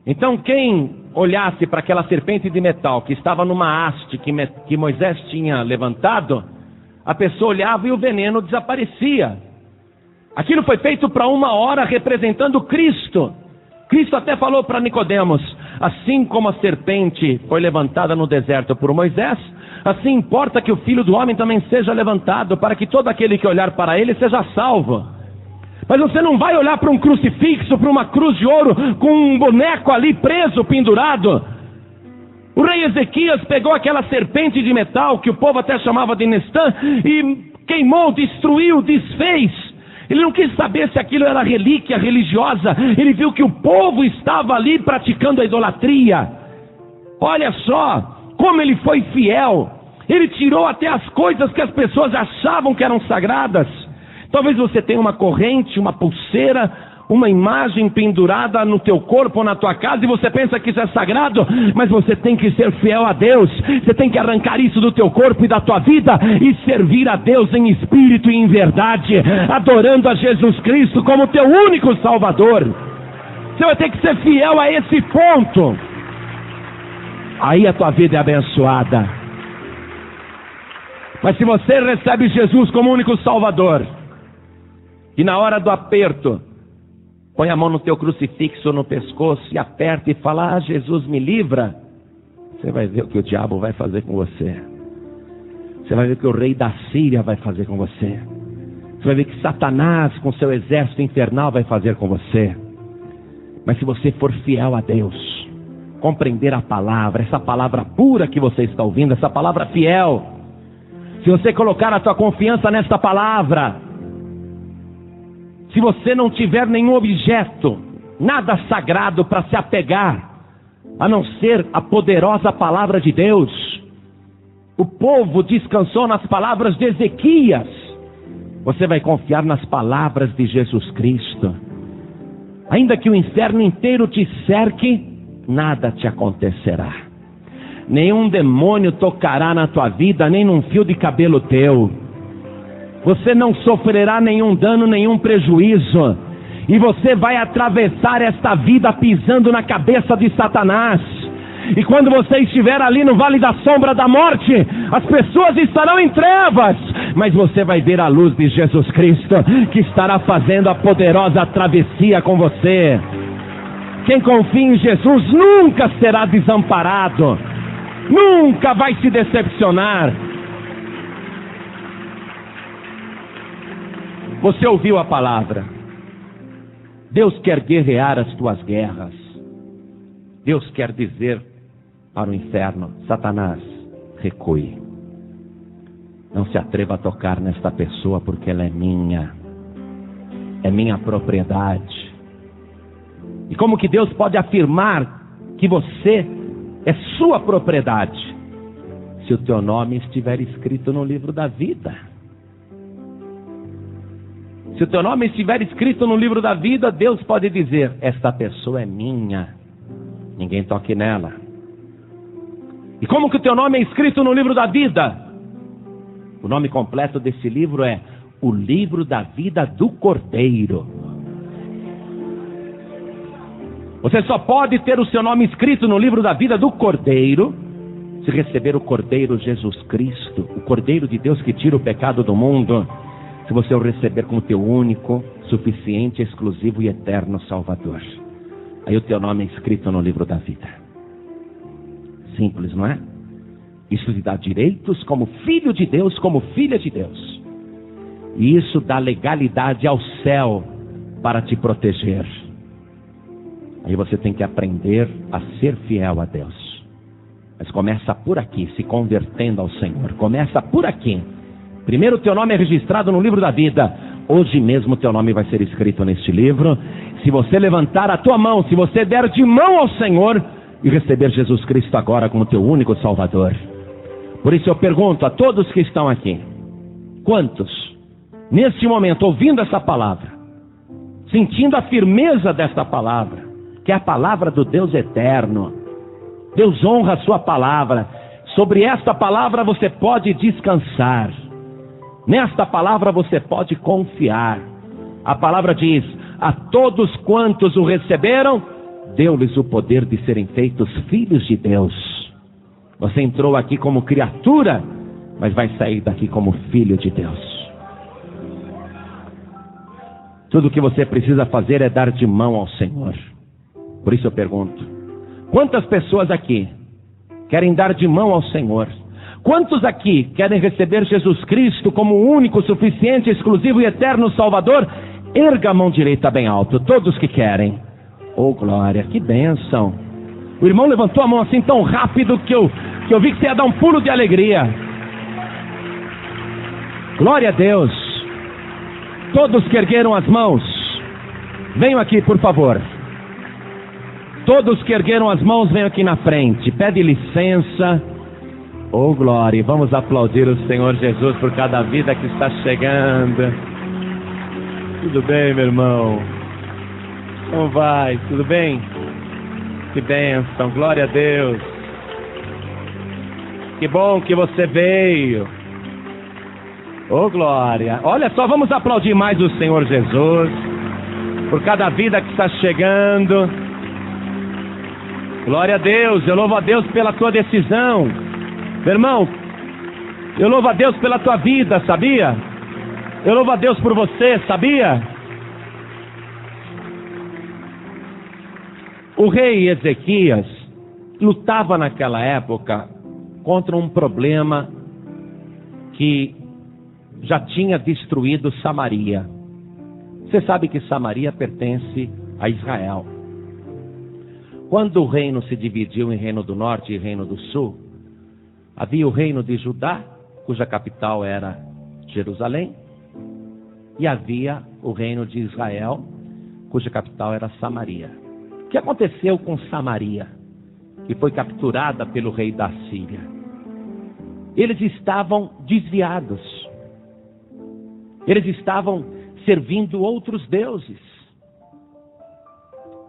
Então quem olhasse para aquela serpente de metal que estava numa haste que Moisés tinha levantado, a pessoa olhava e o veneno desaparecia. Aquilo foi feito para 1 hora, representando Cristo. Cristo até falou para Nicodemos: assim como a serpente foi levantada no deserto por Moisés, assim importa que o Filho do Homem também seja levantado, para que todo aquele que olhar para ele seja salvo. Mas você não vai olhar para um crucifixo, para uma cruz de ouro, com um boneco ali preso, pendurado. O rei Ezequias pegou aquela serpente de metal, que o povo até chamava de Nestã, e queimou, destruiu, desfez. Ele não quis saber se aquilo era relíquia religiosa. Ele viu que o povo estava ali praticando a idolatria. Olha só como ele foi fiel. Ele tirou até as coisas que as pessoas achavam que eram sagradas. Talvez você tenha uma corrente, uma pulseira, uma imagem pendurada no teu corpo ou na tua casa, e você pensa que isso é sagrado, mas você tem que ser fiel a Deus. Você tem que arrancar isso do teu corpo e da tua vida e servir a Deus em espírito e em verdade, adorando a Jesus Cristo como teu único Salvador. Você vai ter que ser fiel a esse ponto. Aí a tua vida é abençoada. Mas se você recebe Jesus como único Salvador, e na hora do aperto põe a mão no teu crucifixo, no pescoço, e aperta e fala: Jesus, me livra. Você vai ver o que o diabo vai fazer com você. Você vai ver o que o rei da Síria vai fazer com você. Você vai ver que Satanás com seu exército infernal vai fazer com você. Mas se você for fiel a Deus, compreender a palavra, essa palavra pura que você está ouvindo, essa palavra fiel, se você colocar a tua confiança nesta palavra, se você não tiver nenhum objeto, nada sagrado para se apegar, a não ser a poderosa palavra de Deus. O povo descansou nas palavras de Ezequias. Você vai confiar nas palavras de Jesus Cristo. Ainda que o inferno inteiro te cerque, nada te acontecerá. Nenhum demônio tocará na tua vida, nem num fio de cabelo teu. Você não sofrerá nenhum dano, nenhum prejuízo. E você vai atravessar esta vida pisando na cabeça de Satanás. E quando você estiver ali no vale da sombra da morte, as pessoas estarão em trevas, mas você vai ver a luz de Jesus Cristo, que estará fazendo a poderosa travessia com você. Quem confia em Jesus nunca será desamparado. Nunca vai se decepcionar. Você ouviu a palavra. Deus quer guerrear as tuas guerras. Deus quer dizer para o inferno: Satanás, recue. Não se atreva a tocar nesta pessoa, porque ela é minha propriedade. E como que Deus pode afirmar que você é sua propriedade, se o teu nome estiver escrito no livro da vida? Se o teu nome estiver escrito no livro da vida, Deus pode dizer: esta pessoa é minha, ninguém toque nela. E como que o teu nome é escrito no livro da vida? O nome completo desse livro é o livro da vida do Cordeiro. Você só pode ter o seu nome escrito no livro da vida do Cordeiro se receber o Cordeiro Jesus Cristo, o Cordeiro de Deus que tira o pecado do mundo. Se você o receber como teu único, suficiente, exclusivo e eterno Salvador, aí o teu nome é escrito no livro da vida. Simples, não é? Isso te dá direitos como filho de Deus, como filha de Deus. E isso dá legalidade ao céu para te proteger. Aí você tem que aprender a ser fiel a Deus. Mas começa por aqui, se convertendo ao Senhor. Começa por aqui. Primeiro o teu nome é registrado no livro da vida. Hoje mesmo o teu nome vai ser escrito neste livro. Se você levantar a tua mão, se você der de mão ao Senhor e receber Jesus Cristo agora como teu único Salvador. Por isso eu pergunto a todos que estão aqui: quantos, neste momento, ouvindo essa palavra, sentindo a firmeza desta palavra, que é a palavra do Deus eterno, Deus honra a sua palavra, sobre esta palavra você pode descansar, nesta palavra você pode confiar. A palavra diz: a todos quantos o receberam, deu-lhes o poder de serem feitos filhos de Deus. Você entrou aqui como criatura, mas vai sair daqui como filho de Deus. Tudo o que você precisa fazer é dar de mão ao Senhor. Por isso eu pergunto: quantas pessoas aqui querem dar de mão ao Senhor? Quantos aqui querem receber Jesus Cristo como o único, suficiente, exclusivo e eterno Salvador? Erga a mão direita bem alto, todos que querem. Oh glória, que bênção. O irmão levantou a mão assim tão rápido que eu vi que você ia dar um pulo de alegria. Glória a Deus. Todos que ergueram as mãos, venham aqui por favor. Todos que ergueram as mãos, venham aqui na frente. Pede licença. Oh glória, vamos aplaudir o Senhor Jesus por cada vida que está chegando. Tudo bem, meu irmão? Como vai? Tudo bem? Que bênção, glória a Deus. Que bom que você veio. Oh glória. Olha só, vamos aplaudir mais o Senhor Jesus por cada vida que está chegando. Glória a Deus. Eu louvo a Deus pela tua decisão. Meu irmão, eu louvo a Deus pela tua vida, sabia? Eu louvo a Deus por você, sabia? O rei Ezequias lutava naquela época contra um problema que já tinha destruído Samaria. Você sabe que Samaria pertence a Israel. Quando o reino se dividiu em reino do norte e reino do sul, havia o reino de Judá, cuja capital era Jerusalém, e havia o reino de Israel, cuja capital era Samaria. O que aconteceu com Samaria, que foi capturada pelo rei da Síria? Eles estavam desviados. Eles estavam servindo outros deuses.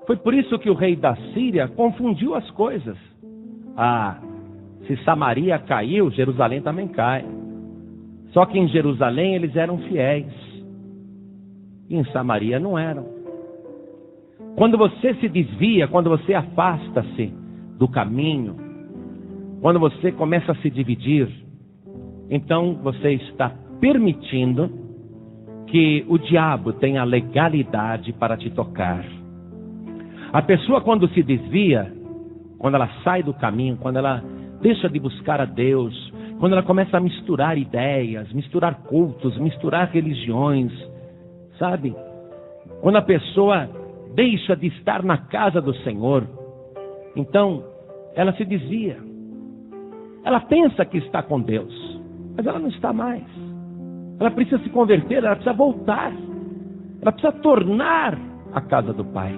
Foi por isso que o rei da Síria confundiu as coisas. Se Samaria caiu, Jerusalém também cai. Só que em Jerusalém eles eram fiéis, e em Samaria não eram. Quando você se desvia, quando você afasta-se do caminho, quando você começa a se dividir, então você está permitindo que o diabo tenha legalidade para te tocar. A pessoa, quando se desvia, quando ela sai do caminho, quando ela deixa de buscar a Deus, quando ela começa a misturar ideias, misturar cultos, misturar religiões, sabe? Quando a pessoa deixa de estar na casa do Senhor, então ela se desvia. Ela pensa que está com Deus, mas ela não está mais. Ela precisa se converter, ela precisa voltar. Ela precisa tornar a casa do Pai.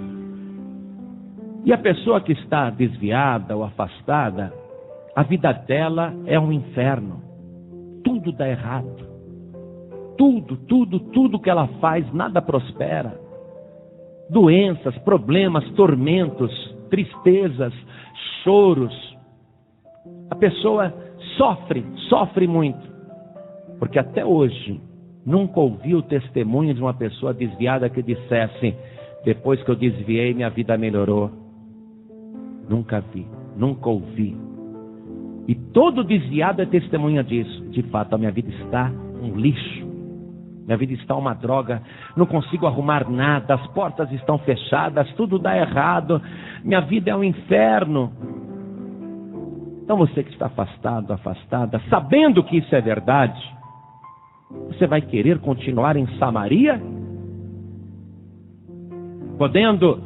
E a pessoa que está desviada ou afastada, a vida dela é um inferno. Tudo dá errado. Tudo que ela faz, nada prospera. Doenças, problemas, tormentos, tristezas, choros. A pessoa sofre muito. Porque até hoje, nunca ouvi o testemunho de uma pessoa desviada que dissesse: depois que eu desviei, minha vida melhorou. Nunca vi, nunca ouvi. E todo desviado é testemunha disso. De fato, a minha vida está um lixo. Minha vida está uma droga. Não consigo arrumar nada. As portas estão fechadas. Tudo dá errado. Minha vida é um inferno. Então você que está afastado, afastada, sabendo que isso é verdade, você vai querer continuar em Samaria? Podendo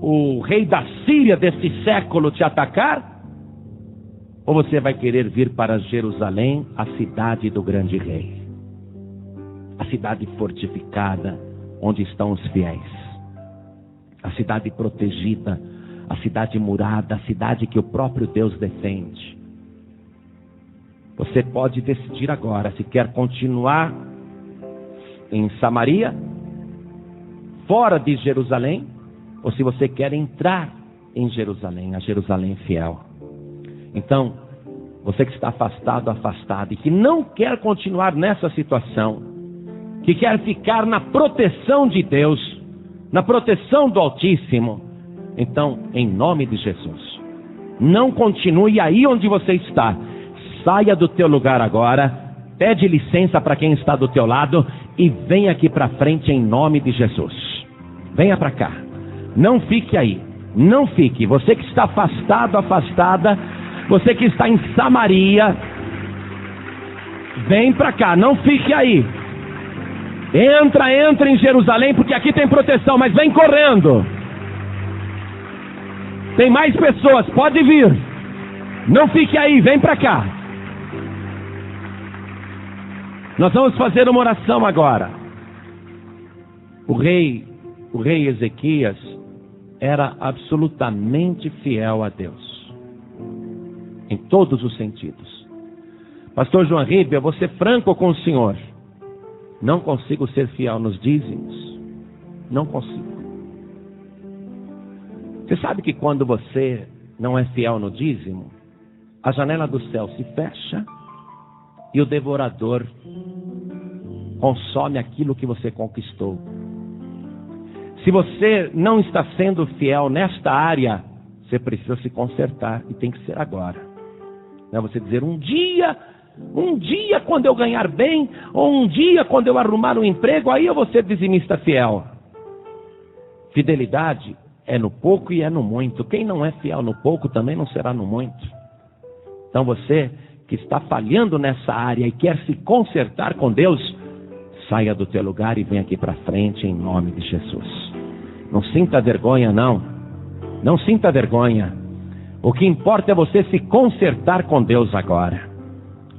o rei da Síria desse século te atacar? Ou você vai querer vir para Jerusalém, a cidade do grande rei? A cidade fortificada, onde estão os fiéis. A cidade protegida, a cidade murada, a cidade que o próprio Deus defende. Você pode decidir agora se quer continuar em Samaria, fora de Jerusalém, ou se você quer entrar em Jerusalém, a Jerusalém fiel. Então, você que está afastado, afastada, e que não quer continuar nessa situação, que quer ficar na proteção de Deus, na proteção do Altíssimo, então, em nome de Jesus, não continue aí onde você está. Saia do teu lugar agora, pede licença para quem está do teu lado e venha aqui para frente em nome de Jesus. Venha para cá. Não fique aí. Não fique. Você que está afastado, afastada, você que está em Samaria, vem para cá. Não fique aí. Entra em Jerusalém, porque aqui tem proteção, mas vem correndo. Tem mais pessoas, pode vir. Não fique aí, vem para cá. Nós vamos fazer uma oração agora. O rei Ezequias era absolutamente fiel a Deus, em todos os sentidos. Pastor João Ribe, eu vou ser franco com o senhor. Não consigo ser fiel nos dízimos. Não consigo. Você sabe que quando você não é fiel no dízimo, a janela do céu se fecha e o devorador consome aquilo que você conquistou. Se você não está sendo fiel nesta área, você precisa se consertar, e tem que ser agora. Não é você dizer um dia quando eu ganhar bem, ou um dia quando eu arrumar um emprego, aí eu vou ser dizimista fiel. Fidelidade é no pouco e é no muito. Quem não é fiel no pouco também não será no muito. Então você que está falhando nessa área e quer se consertar com Deus, saia do teu lugar e venha aqui para frente em nome de Jesus. Não sinta vergonha, não. Não sinta vergonha. O que importa é você se consertar com Deus agora.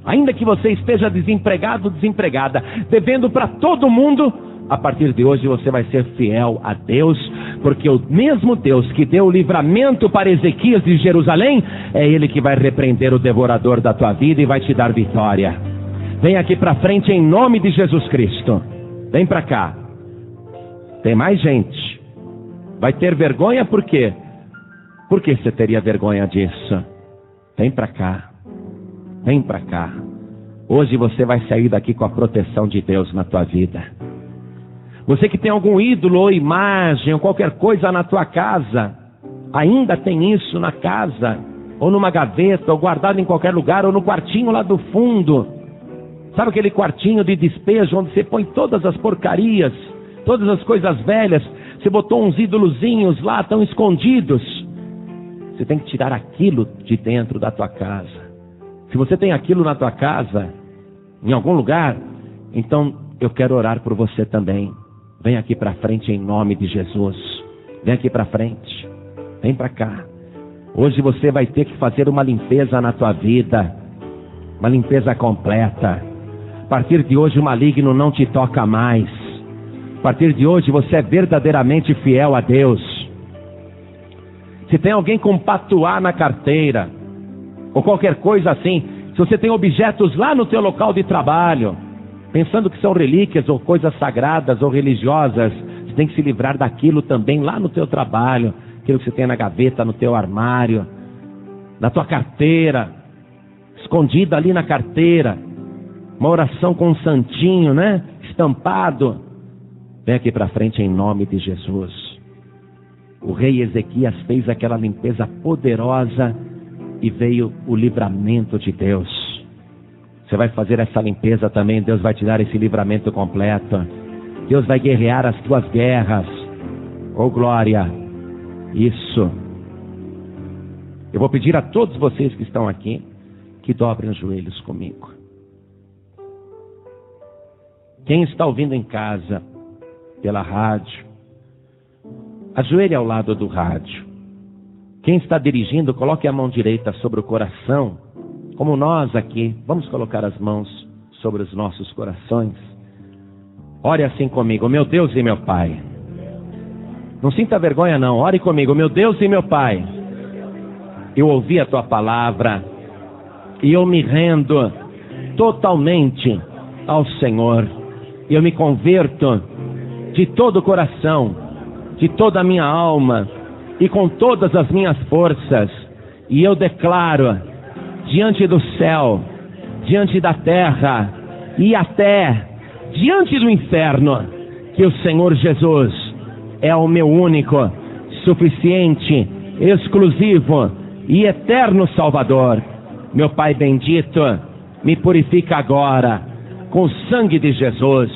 Ainda que você esteja desempregado, desempregada, devendo para todo mundo, a partir de hoje você vai ser fiel a Deus, porque o mesmo Deus que deu o livramento para Ezequias de Jerusalém, é Ele que vai repreender o devorador da tua vida e vai te dar vitória. Vem aqui para frente em nome de Jesus Cristo. Vem para cá. Tem mais gente. Vai ter vergonha por quê? Por que você teria vergonha disso? Vem para cá. Vem para cá. Hoje você vai sair daqui com a proteção de Deus na tua vida. Você que tem algum ídolo ou imagem ou qualquer coisa na tua casa, ainda tem isso na casa, ou numa gaveta, ou guardado em qualquer lugar, ou no quartinho lá do fundo. Sabe aquele quartinho de despejo onde você põe todas as porcarias, todas as coisas velhas? Você botou uns ídolozinhos lá, tão escondidos. Você tem que tirar aquilo de dentro da tua casa. Se você tem aquilo na tua casa, em algum lugar, então eu quero orar por você também. Vem aqui para frente em nome de Jesus. Vem aqui para frente. Vem para cá. Hoje você vai ter que fazer uma limpeza na tua vida. Uma limpeza completa. A partir de hoje o maligno não te toca mais. A partir de hoje você é verdadeiramente fiel a Deus. Se tem alguém com patuá na carteira, ou qualquer coisa assim, se você tem objetos lá no teu local de trabalho, pensando que são relíquias ou coisas sagradas ou religiosas, você tem que se livrar daquilo também lá no teu trabalho, aquilo que você tem na gaveta, no teu armário, na tua carteira, escondida ali na carteira, uma oração com um santinho, né? Estampado. Vem aqui para frente em nome de Jesus. O rei Ezequias fez aquela limpeza poderosa e veio o livramento de Deus. Você vai fazer essa limpeza também, Deus vai te dar esse livramento completo. Deus vai guerrear as tuas guerras. Oh glória! Isso. Eu vou pedir a todos vocês que estão aqui que dobrem os joelhos comigo. Quem está ouvindo em casa, pela rádio, ajoelhe ao lado do rádio. Quem está dirigindo, coloque a mão direita sobre o coração, como nós aqui. Vamos colocar as mãos sobre os nossos corações. Ore assim comigo: meu Deus e meu Pai. Não sinta vergonha não, ore comigo: meu Deus e meu Pai, eu ouvi a tua palavra e eu me rendo totalmente ao Senhor. Eu me converto de todo o coração, de toda a minha alma e com todas as minhas forças, e eu declaro diante do céu, diante da terra e até diante do inferno, que o Senhor Jesus é o meu único, suficiente, exclusivo e eterno Salvador. Meu Pai bendito, me purifica agora com o sangue de Jesus.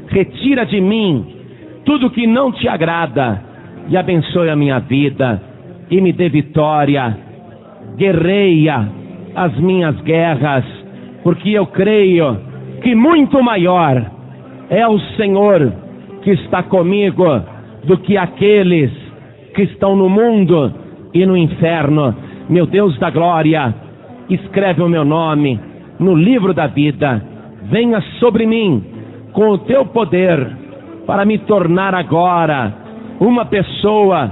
Retira de mim tudo que não te agrada e abençoe a minha vida e me dê vitória. Guerreia as minhas guerras, porque eu creio que muito maior é o Senhor que está comigo do que aqueles que estão no mundo e no inferno. Meu Deus da glória, escreve o meu nome no livro da vida. Venha sobre mim com o teu poder para me tornar agora uma pessoa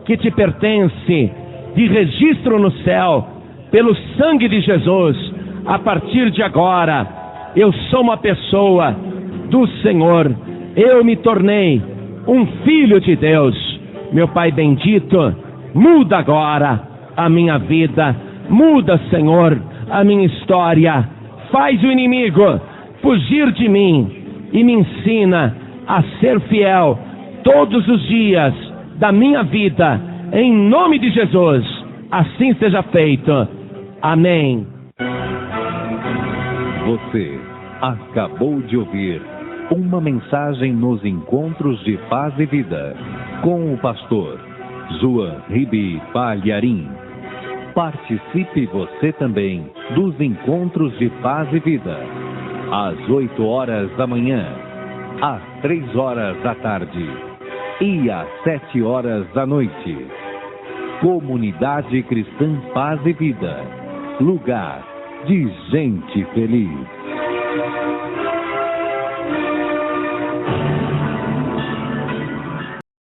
que te pertence, de registro no céu, pelo sangue de Jesus. A partir de agora, eu sou uma pessoa do Senhor. Eu me tornei um filho de Deus. Meu Pai bendito, muda agora a minha vida. Muda, Senhor, a minha história. Faz o inimigo fugir de mim e me ensina a ser fiel todos os dias da minha vida. Em nome de Jesus, assim seja feito. Amém. Você acabou de ouvir uma mensagem nos Encontros de Paz e Vida, com o pastor João Ribe Palharim. Participe você também dos Encontros de Paz e Vida, às 8 horas da manhã, às 3 horas da tarde e às 7 horas da noite. Comunidade Cristã Paz e Vida, lugar de gente feliz.